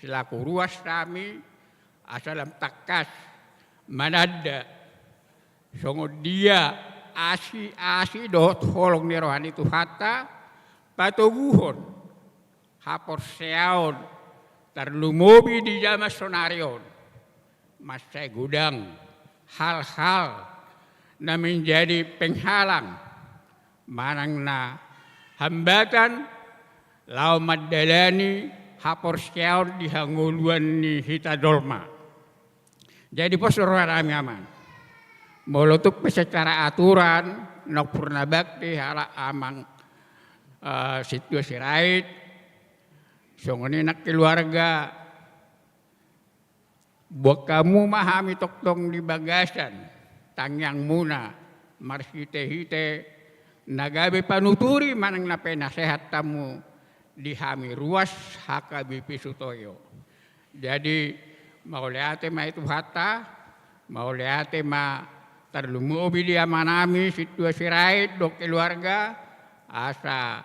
selaku ruas kami asalam takas manada songo dia asi dot holong ni rohani tu hata patoguhon hapor siyon tarlumobi di jama sonarion masai gudang hal-hal na menjadi penghalang manang na hambatan lau madalani hapor syaur di hanguluan ni hita dolma. Jadi posorohan kami aman. Molotuk secara aturan nok purna bakti hala amang situasi rait songoni nak keluarga buat kamu mahami toktong di bagasan tangyang muna marsite-hite nagabe panuturi manang na penasehat tamu di hami ruas HKBP Sutoyo. Jadi mauliate ma itu hata mauliate ma tarlumubi di amanami situasi rait do keluarga asa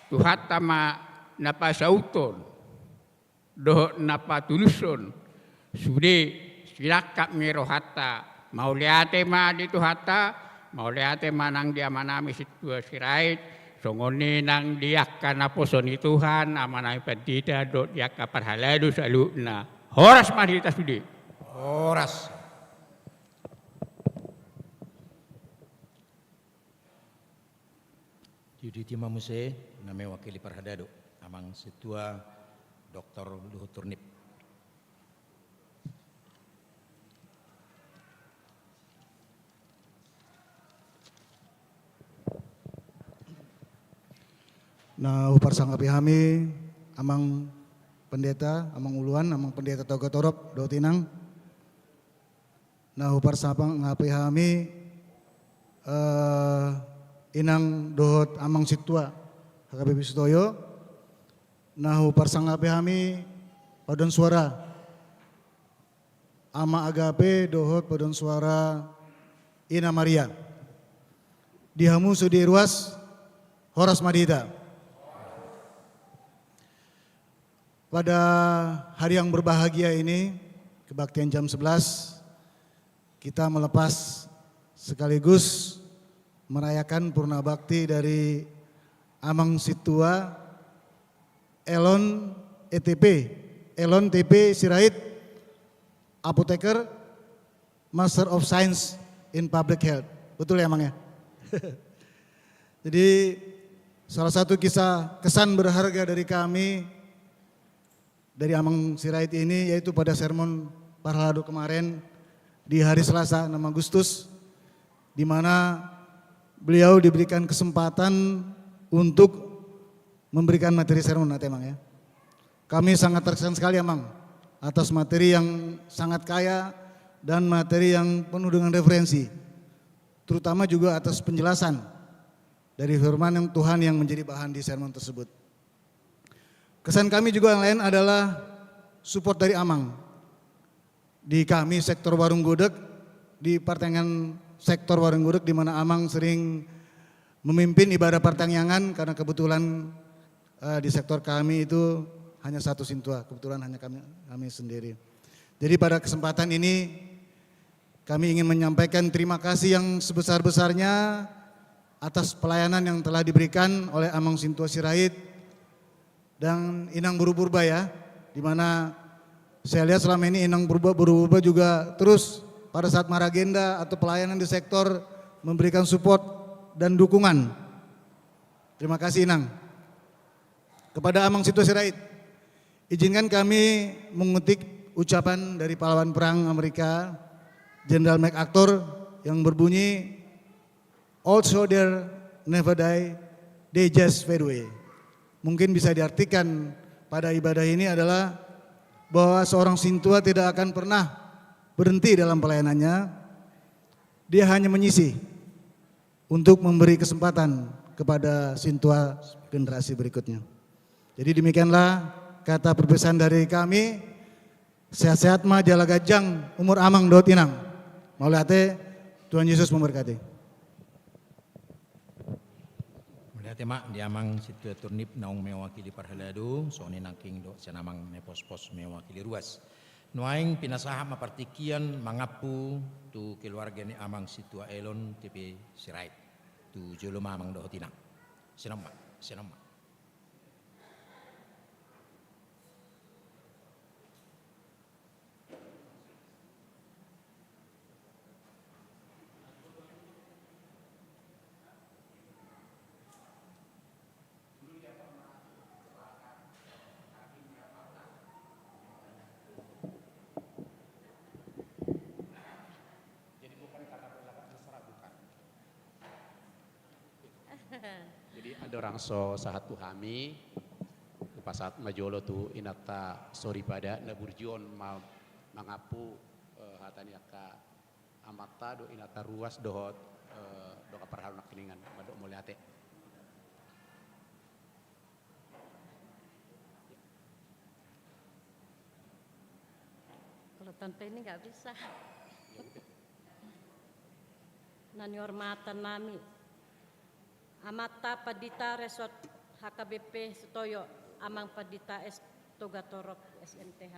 tu hata ma napasauton do napatuluson sude silakap miro hata mauliate ma di tu hata mauliate manang dia manami situasi rait songoni nang diak kana posoni Tuhan amanai padita do diak parhaladu saluna horas madita sudi Horas. Yudhiti Mamuse, na mewakili Parhadado, amang Situa Dr. Luhut Turnip. Na upar sangkapi hami, amang pendeta, amang uluan, amang pendeta Toga Torop, Dotinang. Na upar sangkapi hami, inang dohot amang situa, HKBP Sutoyo. Na upar sangkapi hami, padon suara, ama agape dohot padon suara Ina Maria. Dihamu sudi ruas, Horas Madita. Pada hari yang berbahagia ini, kebaktian jam 11, kita melepas sekaligus merayakan purna bakti dari Amang Situa Elon ETP, Elon TP Sirait, Apoteker, Master of Science in Public Health. Betul ya Mang ya? Jadi salah satu kisah kesan berharga dari kami, dari Amang Sirait ini, yaitu pada sermon Parhalado kemarin di hari Selasa 6 Agustus, di mana beliau diberikan kesempatan untuk memberikan materi sermon, Amang ya. Kami sangat terkesan sekali Amang atas materi yang sangat kaya dan materi yang penuh dengan referensi, terutama juga atas penjelasan dari firman yang Tuhan yang menjadi bahan di sermon tersebut. Kesan kami juga yang lain adalah support dari Amang. Di kami sektor Warung Gudeg, di pertengahan sektor Warung Gudeg di mana Amang sering memimpin ibadah pertangyangan karena kebetulan di sektor kami itu hanya satu sintua, kebetulan hanya kami sendiri. Jadi pada kesempatan ini kami ingin menyampaikan terima kasih yang sebesar-besarnya atas pelayanan yang telah diberikan oleh Amang Situa Sirait dan Inang Buru-Purba ya, di mana saya lihat selama ini Inang Buru-Purba juga terus pada saat maragenda atau pelayanan di sektor memberikan support dan dukungan. Terima kasih Inang. Kepada Amang Situa Sirait, izinkan kami mengutip ucapan dari pahlawan perang Amerika, Jenderal MacArthur yang berbunyi, "Old soldier never die, they just fade away." Mungkin bisa diartikan pada ibadah ini adalah bahwa seorang sintua tidak akan pernah berhenti dalam pelayanannya. Dia hanya menyisih untuk memberi kesempatan kepada sintua generasi berikutnya. Jadi demikianlah kata perpisahan dari kami. Sehat-sehat mah jala gajang, umur amang dot inang. Maulate, Tuhan Yesus memberkati. Tema di Amang Situa Turnip naung mewakili Parhalado, soni nangking do senamang nepos-pos mewakili ruas. Nuaing pinasaha mapartikian mangapu tu keluarga ni Amang Situa Elon TP Sirait tu jolo mamang do tinang. Sinama. Jadi ada orang sahat tuhami pas saat majolo tu inata sorry pada naburjon mangapu hatani aka amata do inata ruas dohot do kaparhalun kiningan mado muliate. Kalau tante ini nggak bisa. Nani hormatan nami. Amata Padita Resort HKBP Sutoyo, Amang Padita S Toga Torop SMTH.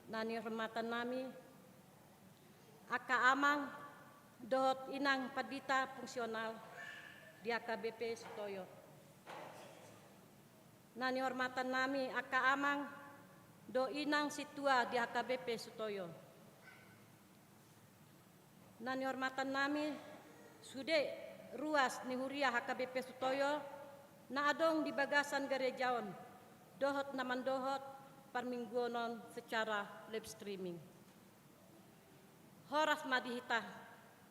Nani hormatan nami, Aka Amang Dohot Inang Padita fungsional di HKBP Sutoyo. Nani hormatan nami, Aka Amang Do Inang Situa di HKBP Sutoyo. Nani hormatan nami, Sude ruas ni huria HKBP Sutoyo na adong di bagasan gerejaon dohot naman dohot parmingguonon secara live streaming. Horas madihita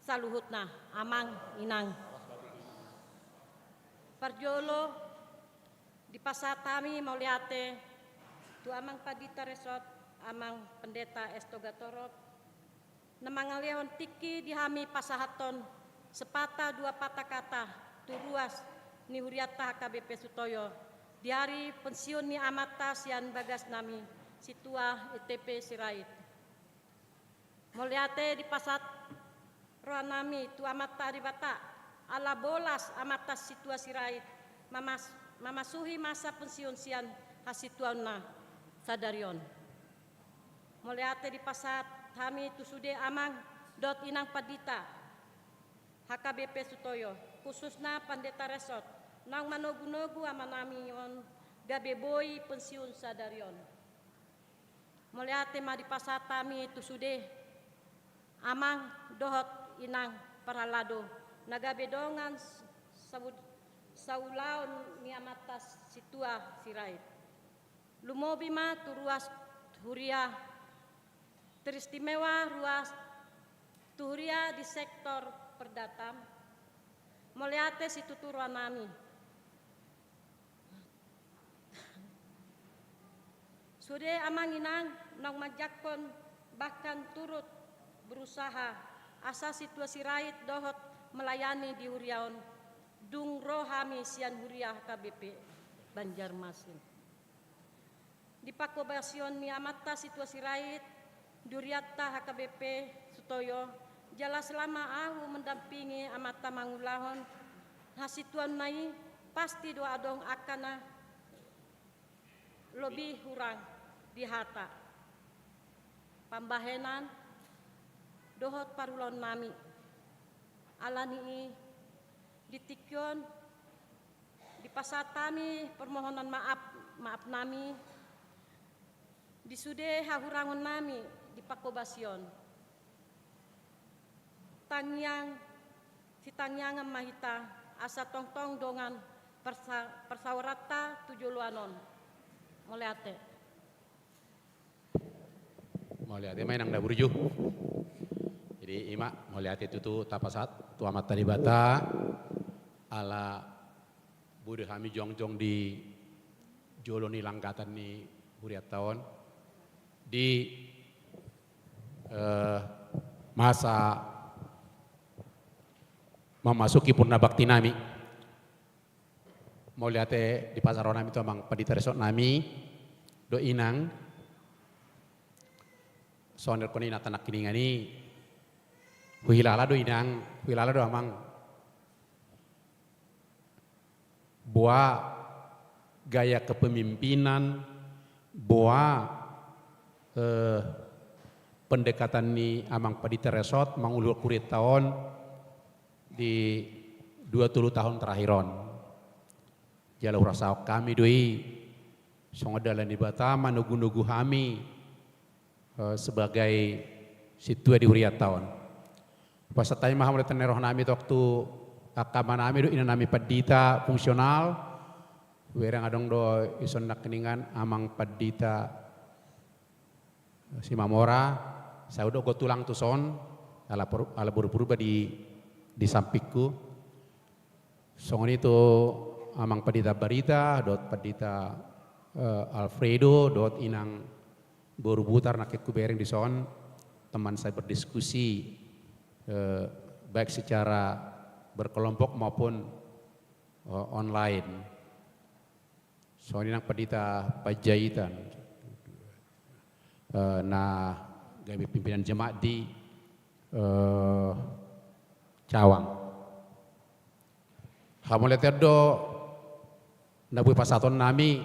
saluhutna amang inang. Parjolo di pasatami mauliate tu amang Padita Resort amang Pendeta Estogatorop na mangaliahon tiki dihami pasahaton sepatah dua patah kata tu ruas ni huriata HKBP Sutoyo di hari pensiun ni amata sian bagas nami situa ITP Sirait. Moliate di pasat rohanami tu amata di bata ala bolas amata situa Sirait mamasuhi masa pensiun sian hasituana sadarion. Moliate di pasat kami tu sude amang dot inang Padita HKBP Sutoyo khususna Pendeta Resort nang manogu-nogu amanami yon gabeboy pensiun sadarion. Moliate ma di pasatami tu sude amang dohot inang paralado nagabedongan saulaon ni amatas situa Sirait. Lumobi ma tu ruas huria teristimewa ruas tu huria di sektor perdatam. Moliate situ turuan nami. Sude amang inang nang majakon bahkan turut berusaha asa situasi Sirait dohot melayani di huriaon dung rohami sian huriah KBP Banjarmasin. Di pakobasion mi amata situasi Sirait duriata HKBP Sutoyo jala selama ahu mendampingi amata mangulahon hasituan nai pasti doa dong akana lebih hurang di hata pambahenan dohot parulon nami alani ditikyon di pasatami permohonan maaf nami disude hahurangon nami di pakobasion tangyang mahita asa tongtong dongan persawarata tujuluanon moliate main nang daburju. Jadi ima moliate tutu tapasat tu amat tadi bata ala bude kami jongjong di joloni langgatan ni huriat tahun di masa memasuki purna bakti nami. Mau lihat di pasar nami itu amang Padita Resort nami do inang soner koni natanak kiningani huilala do inang huilala do amang boa gaya kepemimpinan boa pendekatan ni amang Padita Resort mangulur kurit tahun di 20 tahun terakhiron. Jala rasa kami doi songodalan di Batam nugu-nugu kami sebagai situa di huriat tahun. Pasatay mahamulai teneroh nami waktu akama nami do ina nami Padita fungsional werang adong do ison nak keningan amang Padita si Mamora saya udah go tulang tuson ala buru-buru di sampingku. Songon itu amang Padita Barita dot Padita Alfredo dot inang borubutar naketku bereng di son teman saya berdiskusi baik secara berkelompok maupun online. Soalnya Padita Pajaitan nah gawe pimpinan jemaat di Cawang. Hamole terdo nabu pasaton nami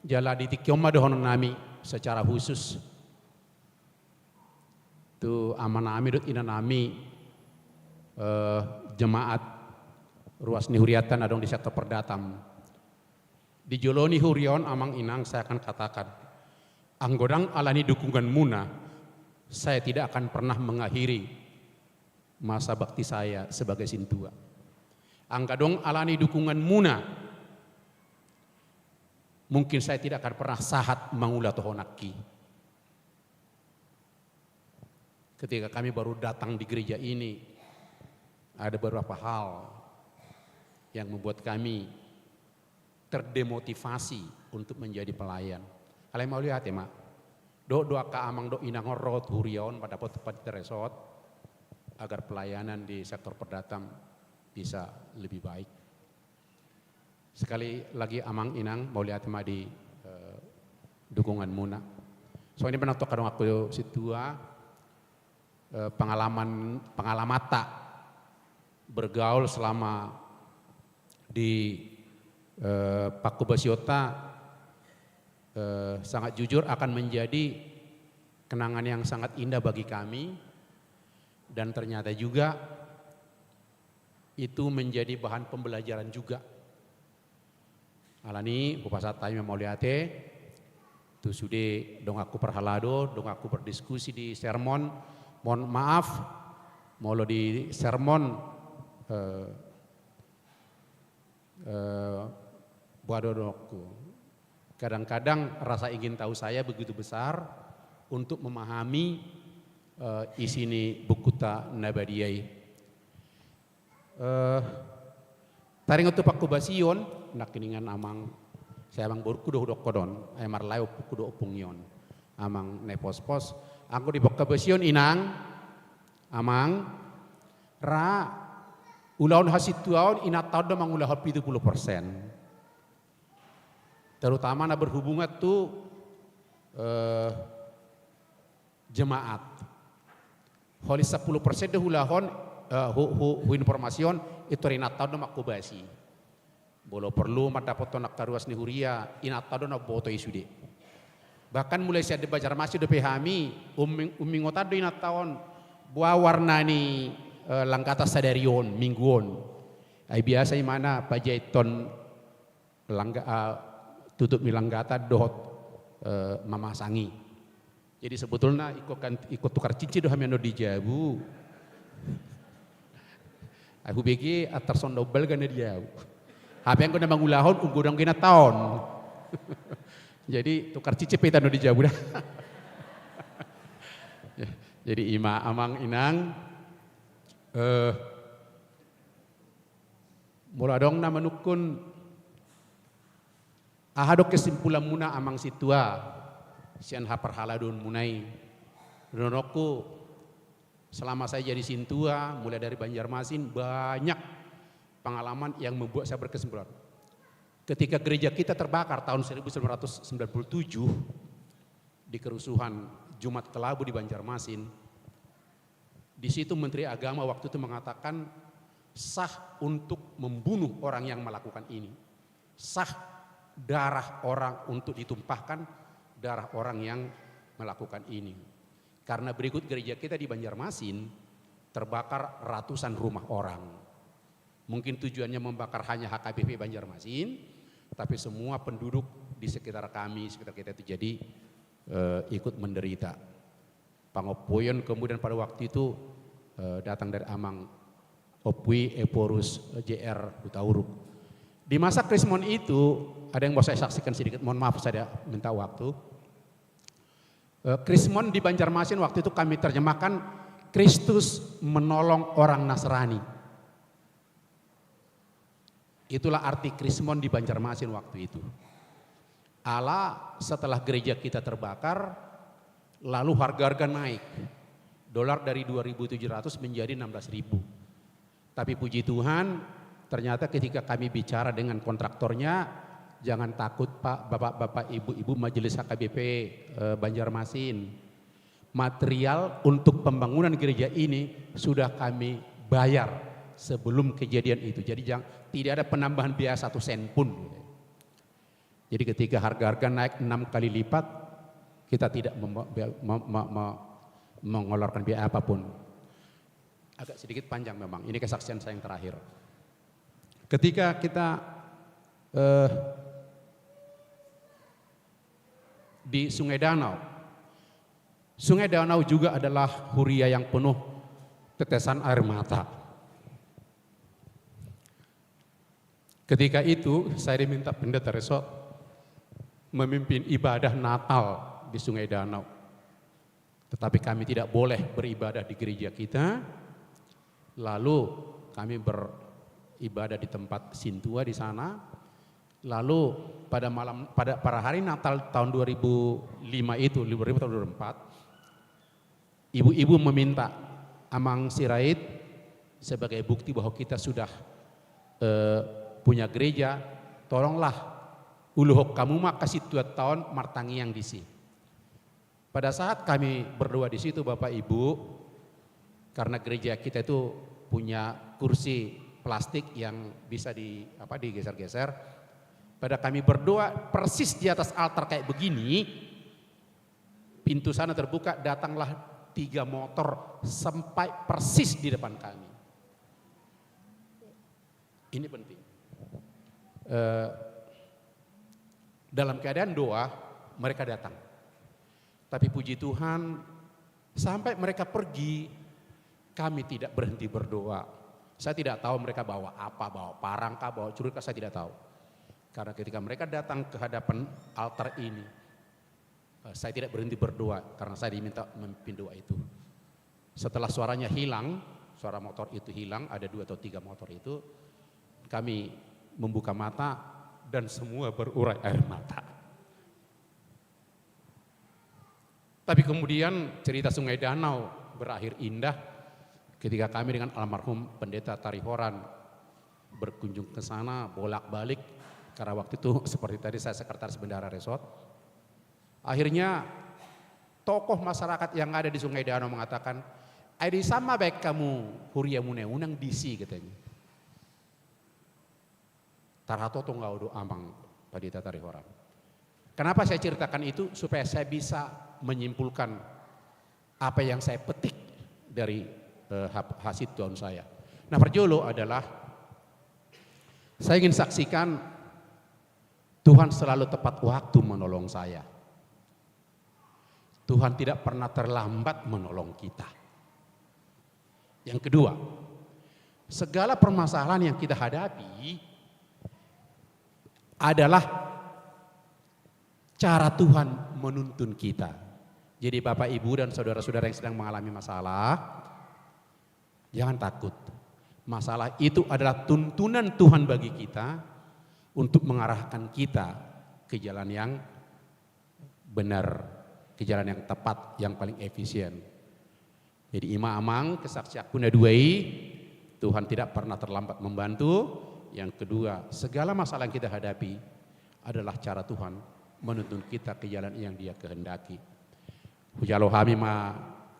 jala ditikyoma dohon nami secara khusus. Tu amanami dot ina nami jemaat ruas nihuriatan adong di sektor perdatam. Di joloni hurion amang inang saya akan katakan anggodang alani dukungan muna saya tidak akan pernah mengakhiri masa bakti saya sebagai sintua. Angka dong alani dukungan muna. Mungkin saya tidak akan pernah sahat mangula tohonaki. Ketika kami baru datang di gereja ini, ada beberapa hal yang membuat kami terdemotivasi untuk menjadi pelayan. Kalian mau lihat ya, Mak? Doa ka amang do inang horot huriaon pada tepat teresot agar pelayanan di sektor perdatam bisa lebih baik. Sekali lagi amang inang mau lihat ma di dukungan muna. So ini pernah kadang aku situa pengalamata bergaul selama di Paku Basiota sangat jujur akan menjadi kenangan yang sangat indah bagi kami, dan ternyata juga itu menjadi bahan pembelajaran juga. Alani upasa tayo mau liate tu sude dong aku perhalado, dong aku berdiskusi di sermon. Mohon maaf, molo di sermon buadodokku. Kadang-kadang rasa ingin tahu saya begitu besar untuk memahami isi ini buku ta nabadiyai. Taring itu Paku Basion, nak kiningan amang saya amang baru kudo kodon, ayamar layo kudo opungyon, amang nepos-pos. Aku di Paku Basion inang, amang ra ulaun hasit tuaun inatau do mangulah 70%. Terutama na berhubungan tuh jemaat. Holi 10% deh hulahon hu informasion itu rinatau do makubasi. Bolo perlu mata foto nak karuas ni huria inatau do nak boto isude. Bahkan mulai saya dibajar masih do pehami umingota do inataon buah warna ni langkata sadarion mingguon. Ai biasa mana pajaiton tutup milanggata dohot mamasangi. Jadi sebetulnya ikut tukar cincin doh hamiano di Jabu. Aku begi atar sondobel gana dia. Apa yang kena mangulahon unggodang kena tahun. Jadi tukar cincin petan di Jabu dah. Jadi ima amang inang mula dong na manukun ahadok kesimpulan muna amang situa sian hapar haladun munai. Donoku selama saya jadi sintua mulai dari Banjarmasin banyak pengalaman yang membuat saya berkesimpulan. Ketika gereja kita terbakar tahun 1997 di kerusuhan Jumat Kelabu di Banjarmasin, di situ Menteri Agama waktu itu mengatakan sah untuk membunuh orang yang melakukan ini, sah darah orang untuk ditumpahkan darah orang yang melakukan ini. Karena berikut gereja kita di Banjarmasin terbakar ratusan rumah orang. Mungkin tujuannya membakar hanya HKBP Banjarmasin, tapi semua penduduk di sekitar kami, sekitar kita itu jadi ikut menderita. Pangopoyon kemudian pada waktu itu datang dari Amang Opwi Eporus JR Utauruk. Di masa Krismon itu, ada yang mau saya saksikan sedikit, mohon maaf saya minta waktu. Krismon di Banjarmasin waktu itu kami terjemahkan Kristus menolong orang Nasrani. Itulah arti Krismon di Banjarmasin waktu itu. Allah setelah gereja kita terbakar, lalu harga-harga naik. Dolar dari 2.700 menjadi 16.000. Tapi puji Tuhan, ternyata ketika kami bicara dengan kontraktornya, jangan takut Pak, Bapak-bapak, Ibu-ibu Majelis HKBP Banjarmasin. Material untuk pembangunan gereja ini sudah kami bayar sebelum kejadian itu. Jadi tidak ada penambahan biaya 1 sen pun. Jadi ketika harga-harga naik 6 kali lipat, kita tidak mengeluarkan biaya apapun. Agak sedikit panjang memang, ini kesaksian saya yang terakhir. Ketika kita di Sungai Danau. Sungai Danau juga adalah huria yang penuh tetesan air mata. Ketika itu saya diminta pendeta resort memimpin ibadah Natal di Sungai Danau. Tetapi kami tidak boleh beribadah di gereja kita. Lalu kami beribadah di tempat Sintua di sana. Lalu pada hari Natal tahun 2005 itu, 2004, ibu-ibu meminta Amang Sirait sebagai bukti bahwa kita sudah punya gereja, tolonglah uluhok kamu mah kasih 2 tahun martangi yang disi. Pada saat kami berdoa di situ Bapak Ibu, karena gereja kita itu punya kursi plastik yang bisa digeser-geser. Pada kami berdoa persis di atas altar kayak begini, pintu sana terbuka, datanglah 3 motor sampai persis di depan kami. Ini penting. Dalam keadaan doa mereka datang. Tapi puji Tuhan sampai mereka pergi kami tidak berhenti berdoa. Saya tidak tahu mereka bawa apa, bawa parang kah, bawa curut kah, saya tidak tahu. Karena ketika mereka datang ke hadapan altar ini, saya tidak berhenti berdoa karena saya diminta memimpin doa itu. Setelah suaranya hilang, suara motor itu hilang, ada 2 atau 3 motor itu, kami membuka mata dan semua berurai air mata. Tapi kemudian cerita Sungai Danau berakhir indah ketika kami dengan almarhum Pendeta Tarihoran berkunjung ke sana bolak-balik. Karena waktu itu seperti tadi saya sekretaris bendahara resort. Akhirnya tokoh masyarakat yang ada di Sungai Danau mengatakan, "Adi sama baik kamu huria mune unang disi," katanya. Tarhato tunggau do amang Pendeta Tarihoran. Kenapa saya ceritakan itu? Supaya saya bisa menyimpulkan apa yang saya petik dari hasil Tuhan saya. Nah, perjolo adalah saya ingin saksikan Tuhan selalu tepat waktu menolong saya. Tuhan tidak pernah terlambat menolong kita. Yang kedua, segala permasalahan yang kita hadapi adalah cara Tuhan menuntun kita. Jadi Bapak Ibu dan saudara-saudara yang sedang mengalami masalah, jangan takut. Masalah itu adalah tuntunan Tuhan bagi kita untuk mengarahkan kita ke jalan yang benar, ke jalan yang tepat, yang paling efisien. Jadi imam-amang kesaksian kuna duai, Tuhan tidak pernah terlambat membantu. Yang kedua, segala masalah yang kita hadapi adalah cara Tuhan menuntun kita ke jalan yang Dia kehendaki. Hujalo kami ma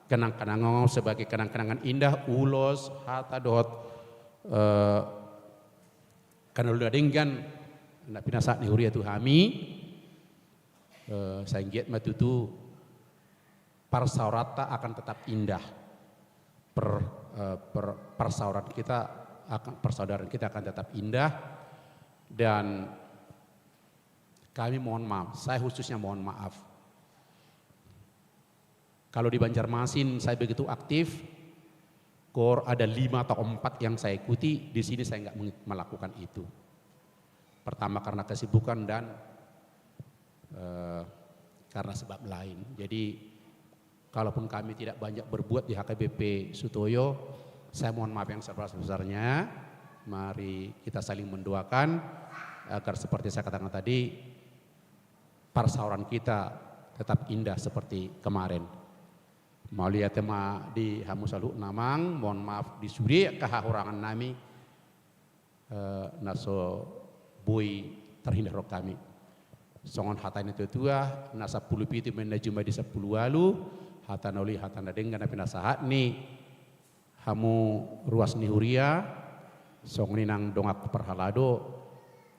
kenang-kenangan sebagai kenang-kenangan indah ulos hata dot karena udah denggan nak pinasak ni huria tu kami saya giat matutu parsaurata akan tetap indah. Persaudaraan kita akan tetap indah, dan kami mohon maaf, saya khususnya mohon maaf. Kalau di Banjarmasin saya begitu aktif, KOR ada 5 atau 4 yang saya ikuti, di sini saya nggak melakukan itu. Pertama karena kesibukan dan karena sebab lain. Jadi kalaupun kami tidak banyak berbuat di HKBP Sutoyo, saya mohon maaf yang sebesar-besarnya. Mari kita saling mendoakan agar seperti saya katakan tadi, persaudaraan kita tetap indah seperti kemarin. Mau lihat tema di Hamusalu Namang, mohon maaf di suri kehahurangan nami naso bui terhindar kami. Songon hatan itu tua, nasa puluh pitu menajuma di 10 walu, hatan oli hatan dadeng kana pinasahat ni hamu ruas ni huria, song ni nang dongak perhalado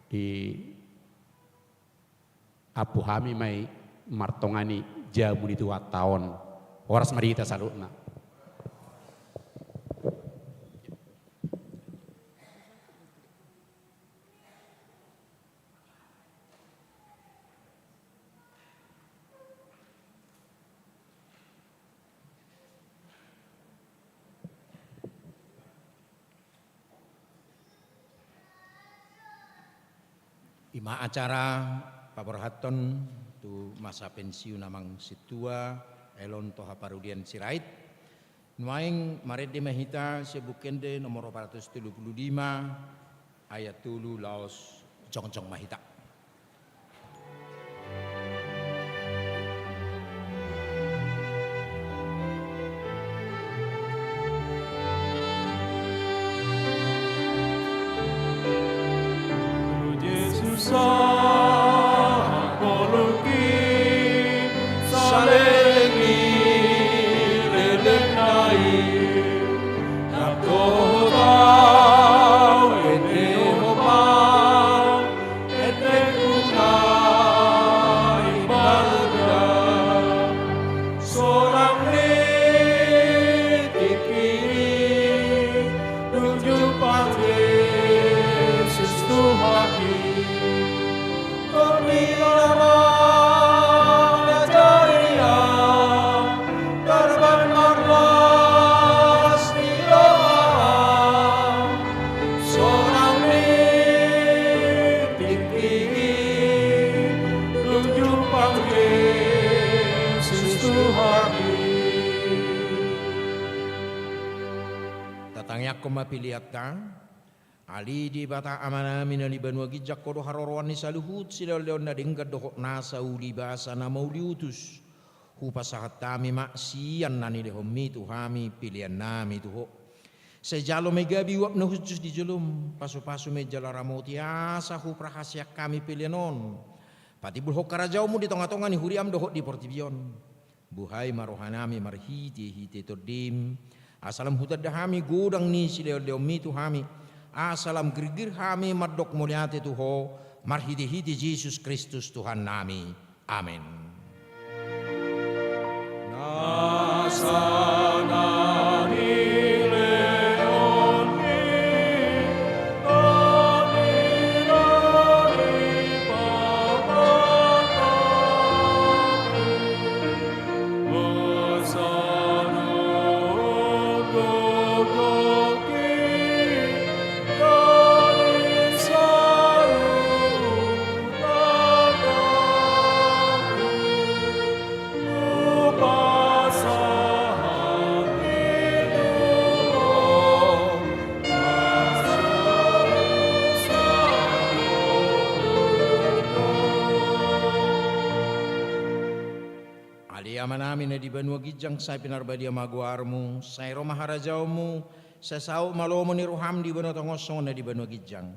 di apu hami mai martongani jamu di 2 tahun. Waras mari kita salutna. Ima acara paborhaton tu masa pensiun amang situa elon toha parudian sirait. Nuaing marede mahita sebukende nomor 475 ayat tulu laos jong-jong mahita. Mapiliatta ali di bata amana minali banua gijak kodo haroroan ni saluhut sila leon na dingkad dohok nasa uli basa na mauliutus hupasahat tami maksian nani lehomi tuhami pilihan nami tuho sejalo megabi wap na hujus di julum pasu-pasu mejala ramoti asa hu prahasya kami pilihanon pati bulhok karajaumu di tonga-tonga ni huriam dohok di portibion buhai marohanami marhiti hiti todim asalam hutad hami gudang ni sileo mi tu hami asalam gergir hami madok muliate tuho marhidi-hidi Yesus Kristus Tuhan nami amin. Namin na di banua gijang say pinarbadia maguarmu say romaharajaumu sa sao malomo ni roham di banua tongosong na di banua gijang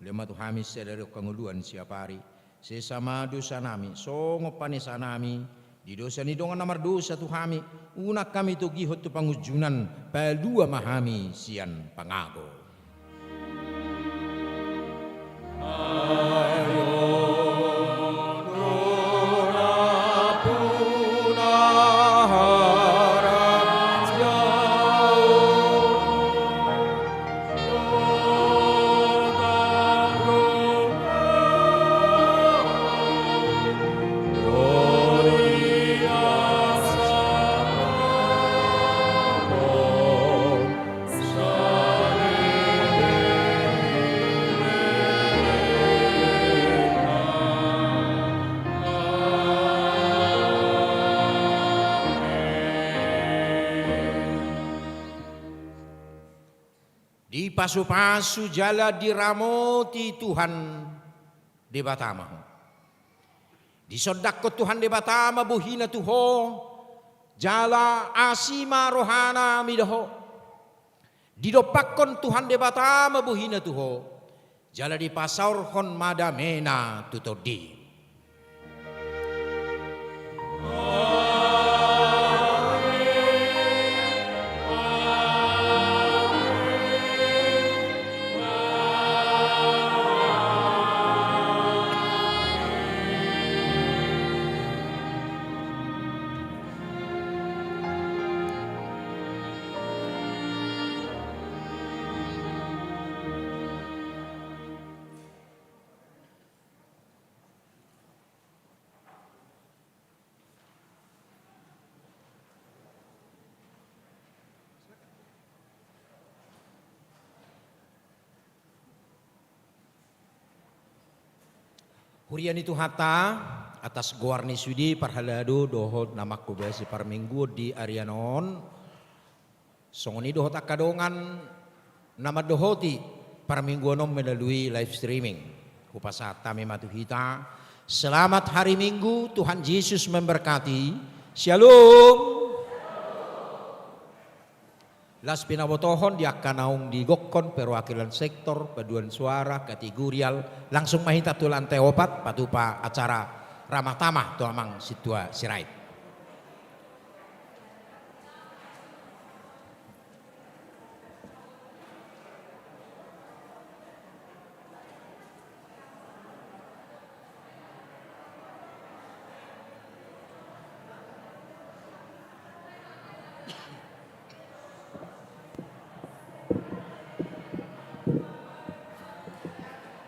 lima tu hamis sa dari kanguluan siapari sesama dosa nami songo panisa nami di dosa ni dongan namar dosa tu hami unak kami tu gihot tu pangujunan palua mahami sian pangago. Di pasu-pasu jala diramoti Tuhan di batama. Di sodakko Tuhan di batama buhina tuho jala asima rohana midoho. Di dopakon Tuhan di batama buhina tuho jala di pasaurhon madamena tutodi. Hurian itu hata atas guarni sudi parhalado dohot namak kubesi par minggu di Arianon. Songoni dohot akadongan nama dohoti par minggu nom melalui live streaming. Upasata mematuhita. Selamat hari Minggu, Tuhan Yesus memberkati. Shalom. Las pinabotohon di akanaung di gokon perwakilan sektor paduan suara kategorial langsung mahita tulan teopat patupa acara ramah tamah tu amang situa sirait.